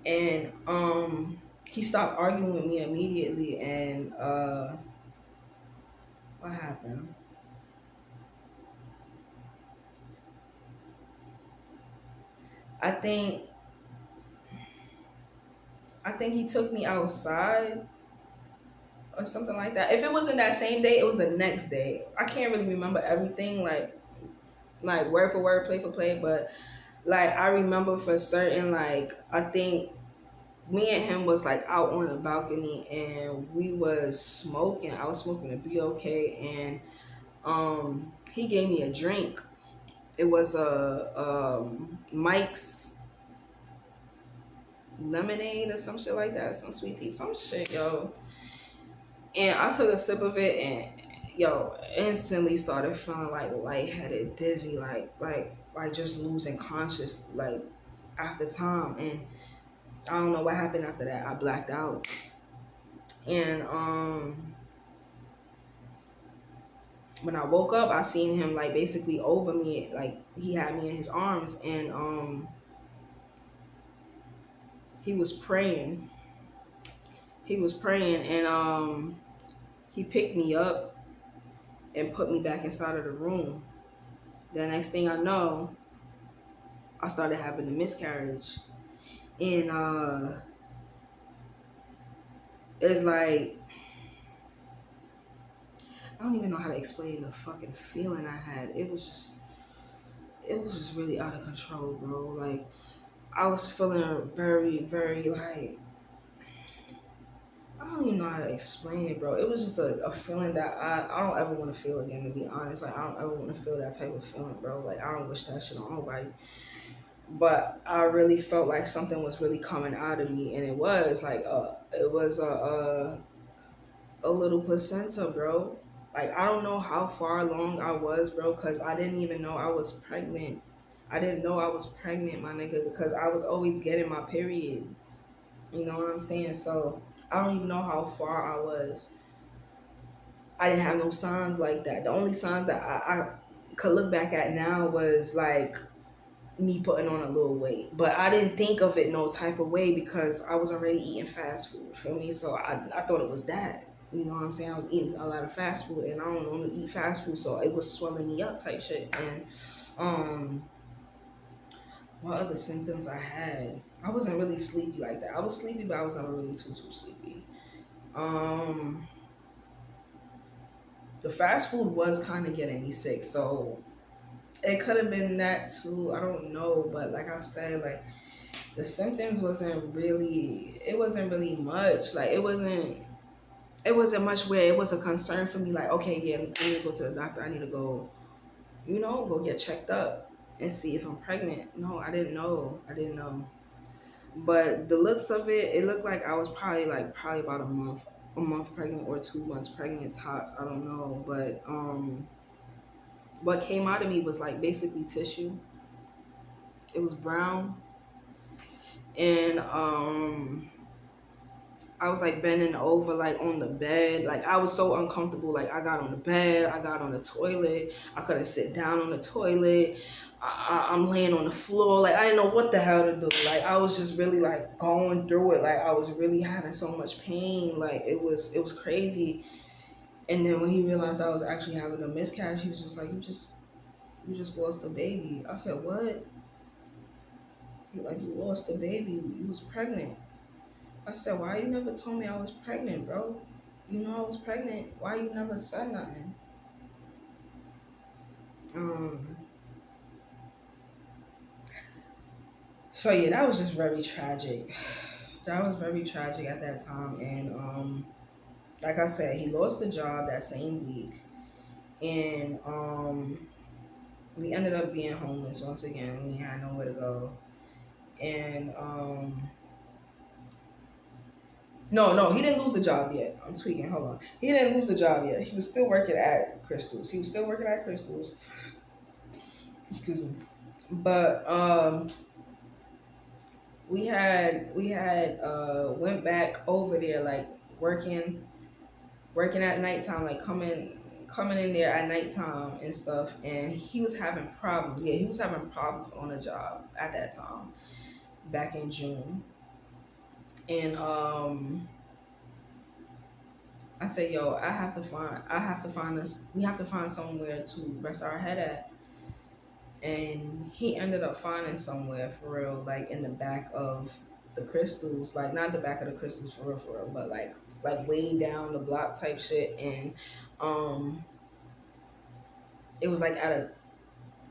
And he stopped arguing with me immediately. And what happened? I think he took me outside or something like that. If it wasn't that same day, it was the next day. I can't really remember everything like word for word, play for play, but like I remember for certain. Like I think me and him was like out on the balcony and we was smoking. I was smoking a BOK, and he gave me a drink. It was a Mike's lemonade or some shit like that, some sweet tea, some shit, yo. And I took a sip of it, and yo, instantly started feeling like lightheaded, dizzy, like just losing conscious, like after time. And I don't know what happened after that. I blacked out, and when I woke up, I seen him like basically over me, like he had me in his arms, and he was praying. He was praying, and he picked me up and put me back inside of the room. The next thing I know, I started having a miscarriage. And it's like I don't even know how to explain the fucking feeling I had. It was just really out of control, bro. Like I was feeling very, very like I don't even know how to explain it, bro. It was just a feeling that I don't ever want to feel again, to be honest. Like I don't ever want to feel that type of feeling, bro. Like I don't wish that shit on nobody. But I really felt like something was really coming out of me, and it was like it was a little placenta, bro. Like I don't know how far along I was, bro, because I didn't even know I was pregnant. I didn't know I was pregnant, my nigga, because I was always getting my period. You know what I'm saying? So I don't even know how far I was. I didn't have no signs like that. The only signs that I could look back at now was like me putting on a little weight. But I didn't think of it no type of way because I was already eating fast food for me. So I thought it was that. You know what I'm saying? I was eating a lot of fast food, and I don't normally eat fast food, so it was swelling me up type shit. And um what other symptoms I had? I wasn't really sleepy like that. I was sleepy, but I was never really too sleepy. Um the fast food was kind of getting me sick, so it could have been that too. I don't know, but like I said, like the symptoms wasn't really much. Like it wasn't much where it was a concern for me. Like okay, yeah, I need to go to the doctor. I need to go, go get checked up and see if I'm pregnant. No, I didn't know. I didn't know. But the looks of it, it looked like I was probably about a month pregnant or 2 months pregnant tops. I don't know, but what came out of me was like basically tissue. It was brown, and I was like bending over like on the bed. Like I was so uncomfortable. Like I got on the bed, I got on the toilet. I couldn't sit down on the toilet. I'm laying on the floor. Like I didn't know what the hell to do. Like I was just really like going through it. Like I was really having so much pain. Like it was crazy. And then when he realized I was actually having a miscarriage, he was just like, you just lost a baby. I said, what? He like, you lost a baby. You was pregnant. I said, why you never told me I was pregnant, bro? You know I was pregnant. Why you never said nothing? Um, So yeah, that was just very tragic. That was very tragic at that time. And like I said, he lost the job that same week. And we ended up being homeless once again. We had nowhere to go. And no, he didn't lose the job yet. I'm tweaking. Hold on. He didn't lose the job yet. He was still working at Crystals. He was still working at Crystals. Excuse me. But we had went back over there, like working at nighttime, like coming in there at nighttime and stuff. And he was having problems. Yeah, he was having problems on the job at that time, back in June. And I said, yo, I have to find us, we have to find somewhere to rest our head at. And he ended up finding somewhere for real, like in the back of the Crystals, like not the back of the Crystals for real, but like way down the block type shit. And um it was like at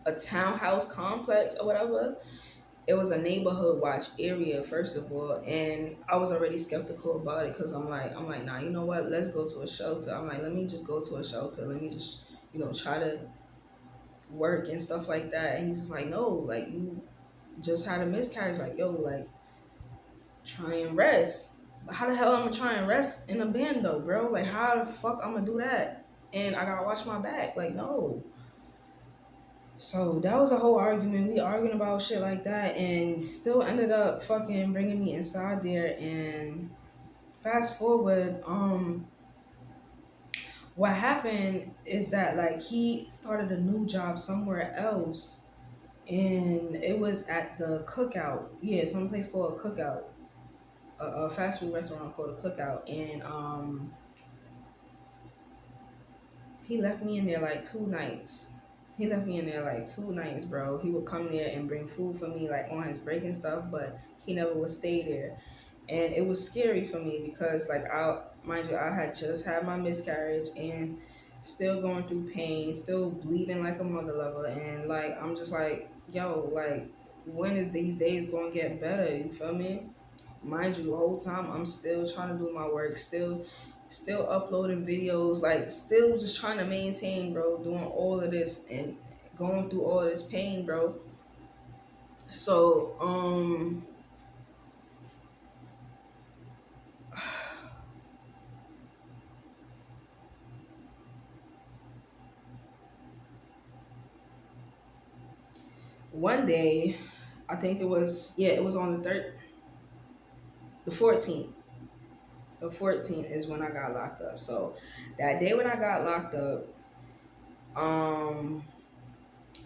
a townhouse complex or whatever. It was a neighborhood watch area, first of all, and I was already skeptical about it because I'm like, nah, you know what? Let's go to a shelter. I'm like, let me just go to a shelter. Let me just, try to work and stuff like that. And he's just like, no, like you just had a miscarriage. Like, yo, like try and rest. But how the hell I'm gonna try and rest in a band though, bro? Like, how the fuck I'm gonna do that? And I gotta watch my back. Like, no. So that was a whole argument. We arguing about shit like that, and still ended up fucking bringing me inside there. And fast forward, what happened is that like he started a new job somewhere else, and it was at the Cookout. Yeah, some place called Cookout, a fast food restaurant called a Cookout. And he left me in there like 2 nights. He left me in there like 2 nights, bro. He would come there and bring food for me, like on his break and stuff, but he never would stay there. And it was scary for me because, like, mind you, I had just had my miscarriage and still going through pain, still bleeding like a mother lover. And, like, I'm just like, yo, like, when is these days going to get better? You feel me? Mind you, the whole time I'm still trying to do my work, still uploading videos, like still just trying to maintain, bro, doing all of this and going through all this pain, bro. So one day, I think it was on the 14th. The 14th is when I got locked up. So that day when I got locked up, um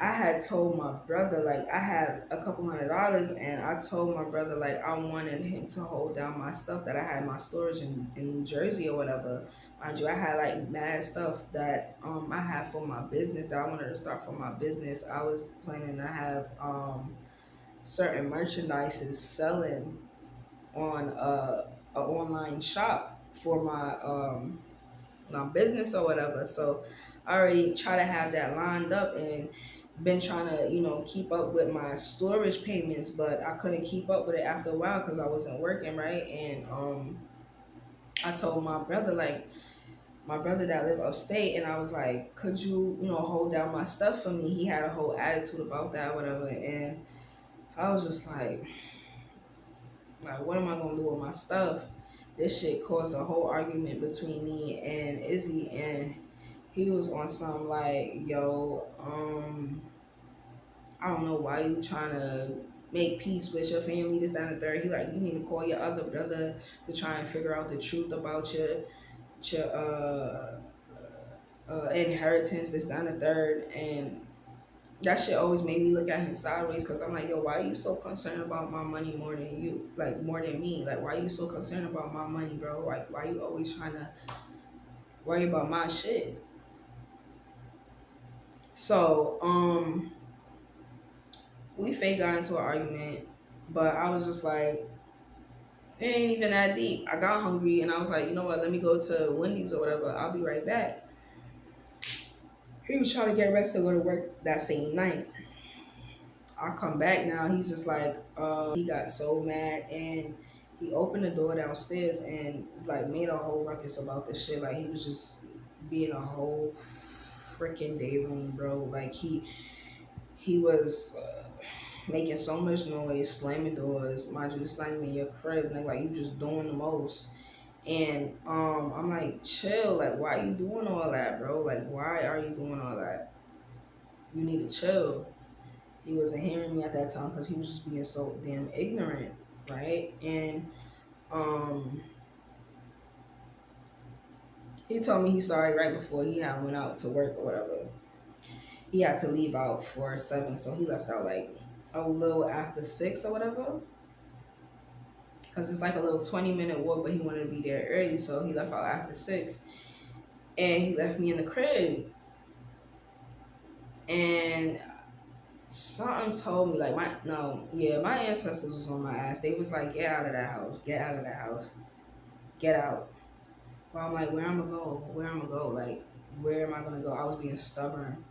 I had told my brother, like, I had a couple $100, and I told my brother, like, I wanted him to hold down my stuff that I had in my storage in New Jersey or whatever. Mind you, I had like mad stuff that I had for my business that I wanted to start for my business. I was planning to have certain merchandises selling on a online shop for my business or whatever. So I already try to have that lined up and been trying to, keep up with my storage payments, but I couldn't keep up with it after a while because I wasn't working, right? And I told my brother, like, my brother that lived upstate, and I was like, could you, hold down my stuff for me? He had a whole attitude about that, whatever. And I was just like, what am I gonna do with my stuff? This shit caused a whole argument between me and Izzy, and he was on some like, yo, I don't know why you trying to make peace with your family, this, that, and the third. He like, you need to call your other brother to try and figure out the truth about your inheritance, this, that, and the third. And that shit always made me look at him sideways because I'm like, yo, why are you so concerned about my money more than you? Like, more than me? Like, why are you so concerned about my money, bro? Like, why you always trying to worry about my shit? So, we fake got into an argument, but I was just like, it ain't even that deep. I got hungry and I was like, you know what, let me go to Wendy's or whatever. I'll be right back. He was trying to get rest to go to work that same night. I come back now, he's just like, he got so mad and he opened the door downstairs and like made a whole ruckus about this shit. Like he was just being a whole freaking day room, bro. Like he was making so much noise, slamming doors. Mind you, it's not even your crib, like you just doing the most. And I'm like, chill. Like, why are you doing all that, bro? Like, why are you doing all that? You need to chill. He wasn't hearing me at that time because he was just being so damn ignorant, right? And um, he told me he's sorry right before he had went out to work or whatever. He had to leave out for 7, so he left out like a little after 6 or whatever. Cause it's like a little 20-minute walk, but he wanted to be there early, so he left out after 6, and he left me in the crib. And something told me like my ancestors was on my ass. They was like, get out of that house, get out of that house, get out. But I'm like, where I'm gonna go? Where I'm gonna go? Like, where am I gonna go? I was being stubborn.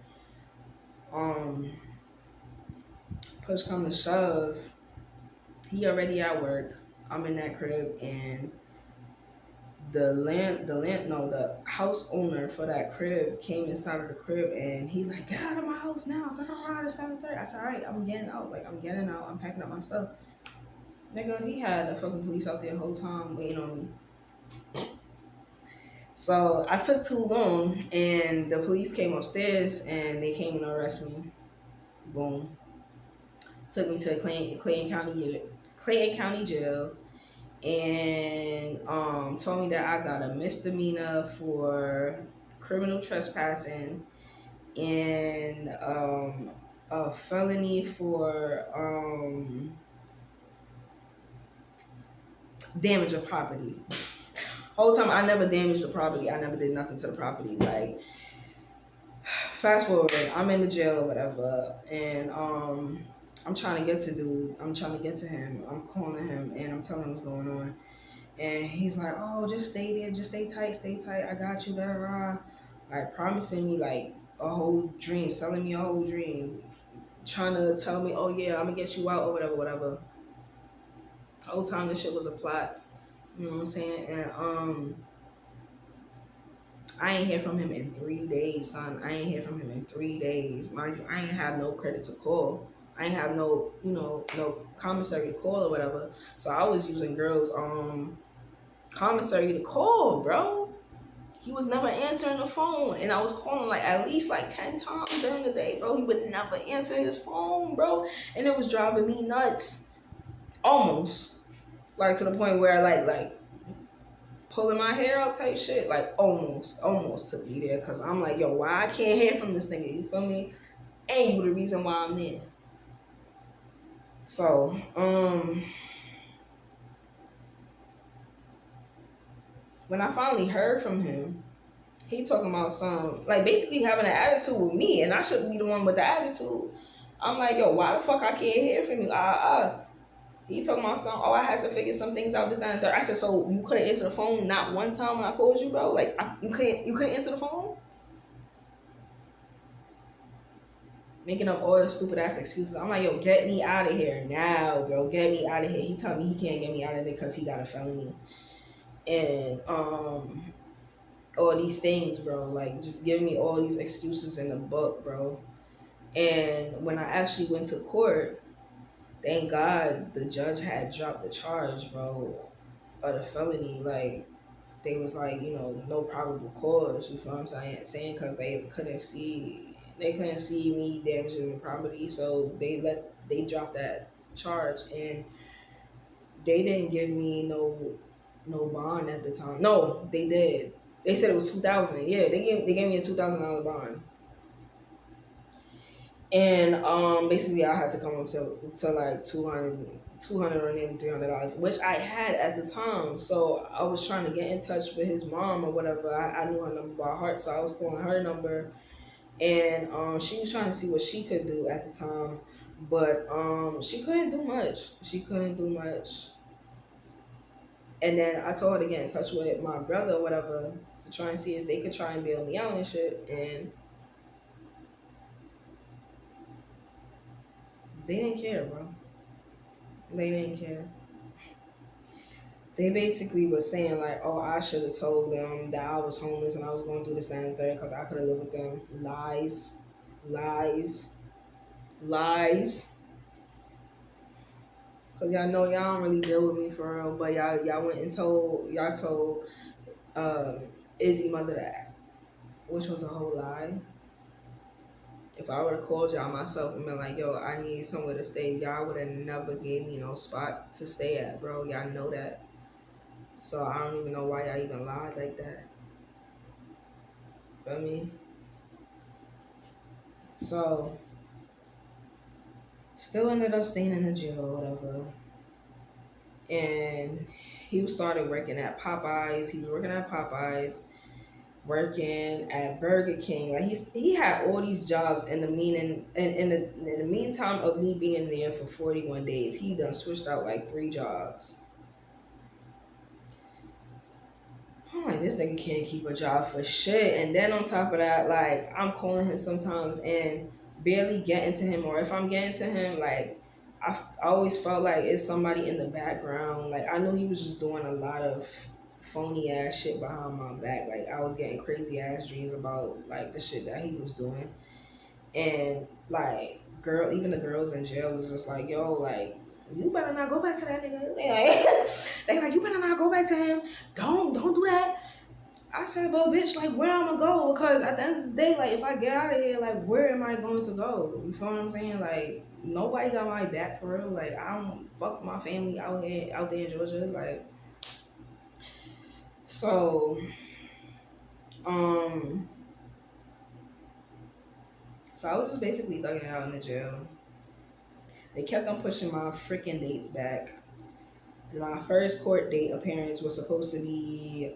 Push come to shove, he already at work. I'm in that crib, and the house owner for that crib came inside of the crib, and he like, get out of my house now. This, that, and third. I said, all right, I'm getting out. Like, I'm getting out. I'm packing up my stuff. Nigga, he had the fucking police out there the whole time waiting on me. So I took too long, and the police came upstairs, and they came and arrested me. Boom. Took me to Clayton County Jail, and told me that I got a misdemeanor for criminal trespassing and a felony for damage of property. Whole time I never damaged the property. I never did nothing to the property. Like, fast forward, I'm in the jail or whatever, and I'm trying to get to dude. I'm trying to get to him. I'm calling him and I'm telling him what's going on. And he's like, oh, just stay there. Just stay tight. Stay tight. I got you. Blah, blah. Like, promising me, like, a whole dream. Selling me a whole dream. Trying to tell me, oh, yeah, I'm going to get you out or whatever, whatever. The whole time this shit was a plot. You know what I'm saying? And I ain't hear from him in 3 days, son. I ain't hear from him in 3 days. Mind you, I ain't have no credit to call. I ain't have no, no commissary to call or whatever. So I was using girls' commissary to call, bro. He was never answering the phone, and I was calling like at least like 10 times during the day, bro. He would never answer his phone, bro, and it was driving me nuts. Almost, like to the point where like pulling my hair out type shit, like almost took me there, cause I'm like, yo, why I can't hear from this nigga? You feel me? And you the reason why I'm there. So, when I finally heard from him, he talking about some, like, basically having an attitude with me, and I shouldn't be the one with the attitude. I'm like, yo, why the fuck I can't hear from you? He talking about some, oh, I had to figure some things out, this, that, and third. I said, so you couldn't answer the phone not one time when I called you, bro? Like, you couldn't answer the phone? Making up all the stupid ass excuses. I'm like, yo, get me out of here now, bro. Get me out of here. He told me he can't get me out of there because he got a felony. And all these things, bro. Like, just giving me all these excuses in the book, bro. And when I actually went to court, thank God the judge had dropped the charge, bro, of the felony. Like, they was like, no probable cause. You feel what I'm saying? Because they couldn't see me damaging the property, so they dropped that charge, and they didn't give me no bond at the time. No, they did. They said it was $2,000. Yeah, they gave me a $2,000 bond. And basically I had to come up to like $200 or nearly $300, which I had at the time. So I was trying to get in touch with his mom or whatever. I knew her number by heart, so I was calling her number, and she was trying to see what she could do at the time, but she couldn't do much. And then I told her to get in touch with my brother or whatever to try and see if they could try and bail me out and shit. And They didn't care, bro. They didn't care. They basically was saying like, oh, I should have told them that I was homeless and I was going through this, that, and third because I could have lived with them. Lies, lies, lies. Cause y'all know y'all don't really deal with me for real, but y'all went and told um, Izzy mother that, which was a whole lie. If I would have called y'all myself and been like, yo, I need somewhere to stay, y'all would have never gave me no spot to stay at, bro. Y'all know that. So I don't even know why y'all even lied like that. I mean, so still ended up staying in the jail or whatever. And he started working at Popeyes. He was working at Popeyes, working at Burger King. Like he had all these jobs in the in the meantime of me being there for 41 days, he done switched out like 3 jobs. I'm like, this nigga can't keep a job for shit. And then on top of that, like, I'm calling him sometimes and barely getting to him. Or if I'm getting to him, like, I always felt like it's somebody in the background. Like, I knew he was just doing a lot of phony ass shit behind my back. Like, I was getting crazy ass dreams about, like, the shit that he was doing. And, like, even the girls in jail was just like, yo, like, you better not go back to that nigga. They like, you better not go back to him. Don't do that. I said, but bitch, like, where I'm gonna go? Because at the end of the day, like, if I get out of here, like, where am I going to go? You feel what I'm saying? Like, nobody got my back for real. Like, I don't fuck my family out there in Georgia. Like, so, um, so I was just basically thugging it out in the jail. They kept on pushing my freaking dates back. My first court date appearance was supposed to be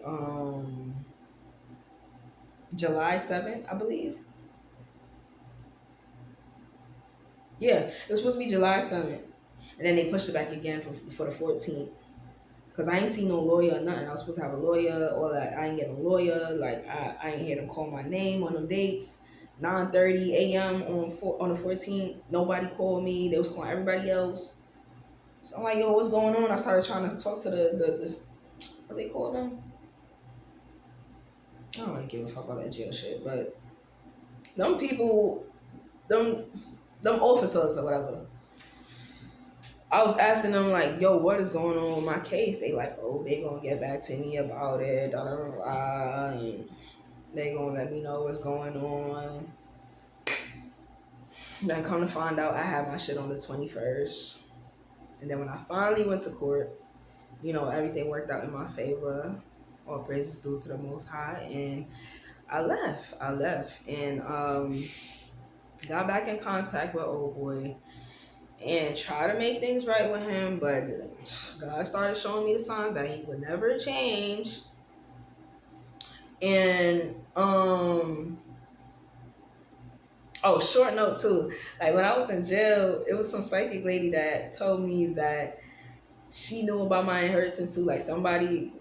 July 7th, I believe. Yeah, it was supposed to be July 7th. And then they pushed it back again for the 14th. Because I ain't seen no lawyer or nothing. I was supposed to have a lawyer, or like I ain't get a lawyer. Like I ain't hear them call my name on them dates. 9:30 a.m. on the 14th. Nobody called me. They was calling everybody else. So I'm like, yo, what's going on? I started trying to talk to the what they call them? I don't really give a fuck about that jail shit, but them people, them officers or whatever. I was asking them like, yo, what is going on with my case? They like, oh, they gonna get back to me about it, and they gonna let me know what's going on. Then come to find out, I had my shit on the 21st. And then when I finally went to court, you know, everything worked out in my favor. All praises due to the Most High. And I left. And got back in contact with old boy and try to make things right with him, but God started showing me the signs that he would never change. And short note too, like when I was in jail, it was some psychic lady that told me that she knew about my inheritance too. Like somebody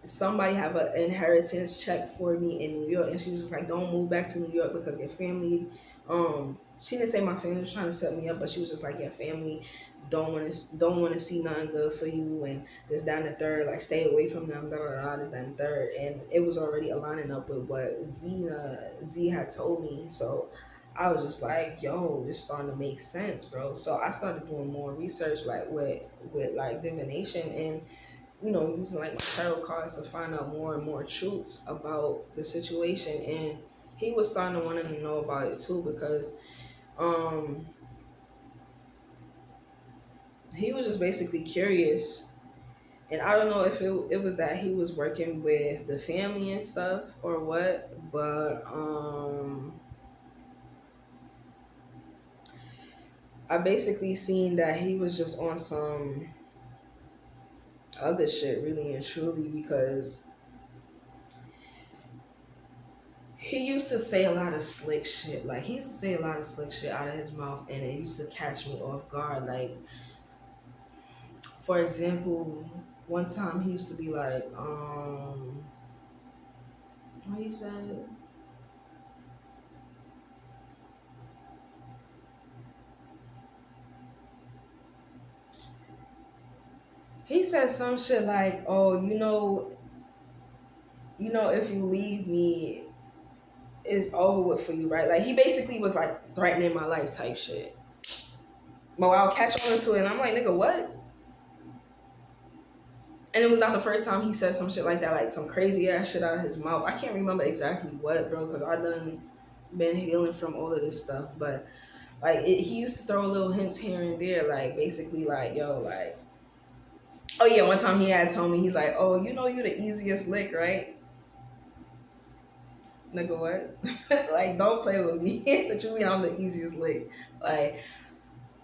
have an inheritance check for me in New York, and she was just like, don't move back to New York because your family, she didn't say my family was trying to set me up, but she was just like, your family don't want to see nothing good for you, and this, that, and the third, like stay away from them, this, that, and the third. And it was already aligning up with what Z had told me. So I was just like, yo, this starting to make sense, bro. So I started doing more research, like with like divination, and you know, using like my tarot cards to find out more and more truths about the situation. And he was starting to want to know about it too, because he was just basically curious. And I don't know if it was that he was working with the family and stuff or what, but I basically seen that he was just on some other shit, really and truly, because he used to say a lot of slick shit. Like, he used to say a lot of slick shit out of his mouth, and it used to catch me off guard. Like, for example, one time he used to be like, what he said? He said some shit like, "Oh, if you leave me, it's over with for you, right?" Like he basically was like threatening my life type shit. But I'll catch on to it, and I'm like, "Nigga, what?" And it was not the first time he said some shit like that, like some crazy ass shit out of his mouth. I can't remember exactly what, bro, because I done been healing from all of this stuff. But like, he used to throw little hints here and there, like basically, like, yo, like, oh yeah, one time he had told me, he's like, "Oh, you the easiest lick, right?" Nigga, what? Like, don't play with me. But you mean I'm the easiest lick? Like,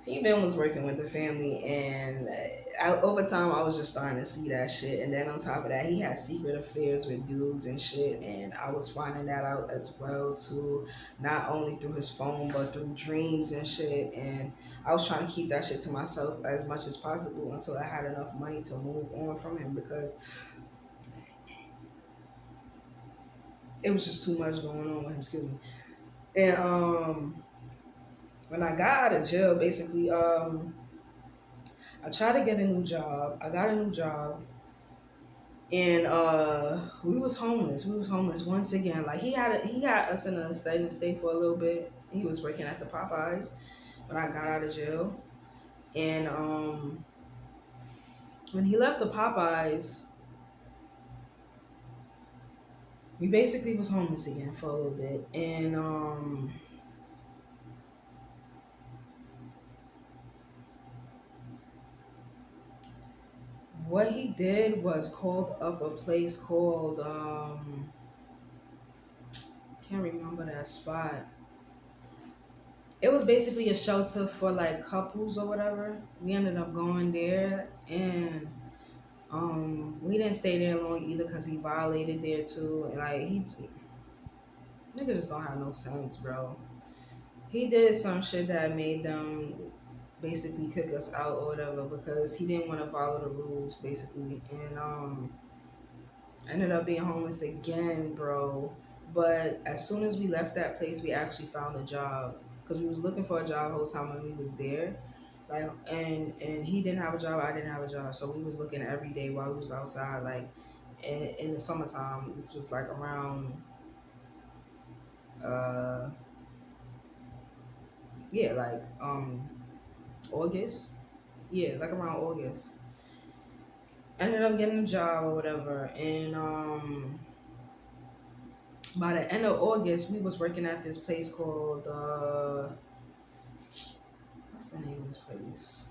he been was working with the family, and over time, I was just starting to see that shit. And then on top of that, he had secret affairs with dudes and shit, and I was finding that out as well too, not only through his phone but through dreams and shit. And I was trying to keep that shit to myself as much as possible until I had enough money to move on from him because it was just too much going on with him. Excuse me. And when I got out of jail, basically, I tried to get a new job. I got a new job, and we was homeless. We was homeless once again. Like he had us in a steady state for a little bit. He was working at the Popeyes when I got out of jail, and when he left the Popeyes, we basically was homeless again for a little bit, and what he did was called up a place called can't remember that spot. It was basically a shelter for like couples or whatever. We ended up going there, and we didn't stay there long either because he violated there too. And like he nigga just don't have no sense, bro. He did some shit that made them basically kick us out or whatever because he didn't want to follow the rules basically, and I ended up being homeless again, bro. But as soon as we left that place, we actually found a job because we was looking for a job the whole time when we was there. Like, and he didn't have a job, I didn't have a job, so we was looking every day while we was outside. Like, in the summertime, this was like around, uh, yeah, like August, yeah, like around August. Ended up getting a job or whatever, and by the end of August, we was working at this place called what's the name of this place?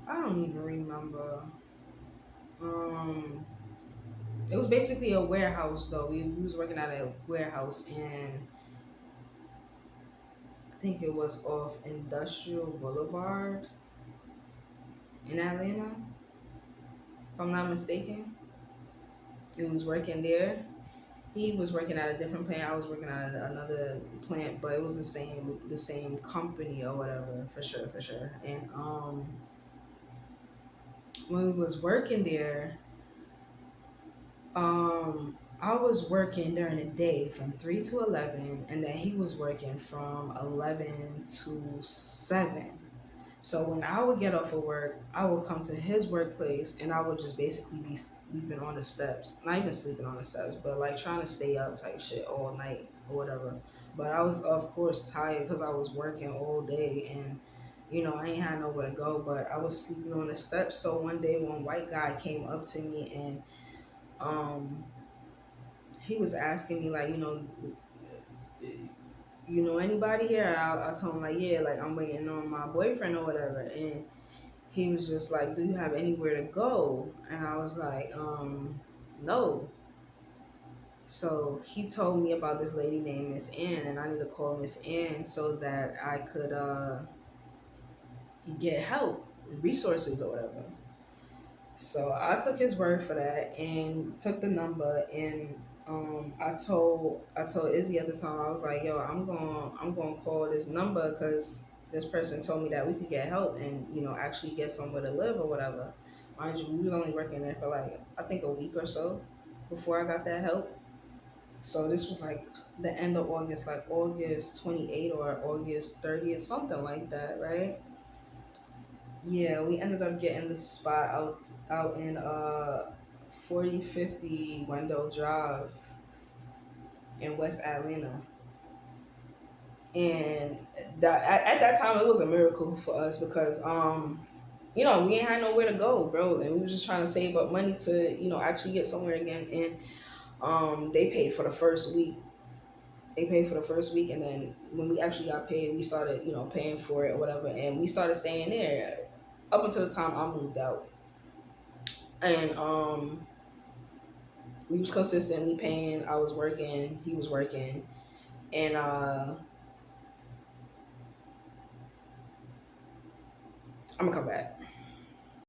I don't even remember. Um, it was basically a warehouse though. We was working at a warehouse, and I think it was off Industrial Boulevard in Atlanta, if I'm not mistaken. He was working there. He was working at a different plant. I was working at another plant, but it was the same company or whatever, for sure. And when we was working there, I was working during the day from 3 to 11, and then he was working from 11 to 7. So when I would get off of work, I would come to his workplace, and I would just basically be sleeping on the steps. Not even sleeping on the steps, but like trying to stay up type shit all night or whatever. But I was of course tired because I was working all day, and I ain't had nowhere to go. But I was sleeping on the steps. So one day, one white guy came up to me, and um, he was asking me like, anybody here? And I told him like, yeah, like I'm waiting on my boyfriend or whatever. And he was just like, do you have anywhere to go? And I was like, no. So he told me about this lady named Miss Ann, and I need to call Miss Ann so that I could get help, resources or whatever. So I took his word for that and took the number, and I told Izzy at the time, I was like, yo, I'm going to call this number because this person told me that we could get help and actually get somewhere to live or whatever. Mind you, we was only working there for like I think a week or so before I got that help. So this was like the end of August, like August 28th or August 30th, something like that, right? Yeah, we ended up getting the spot out in 4050 Wendell Drive in West Atlanta. And at that time it was a miracle for us because we ain't had nowhere to go, bro, and we were just trying to save up money to actually get somewhere again. And they paid for the first week. They paid for the first week, and then when we actually got paid, we started paying for it or whatever, and we started staying there up until the time I moved out. And we was consistently paying. I was working, he was working, and I'm gonna come back.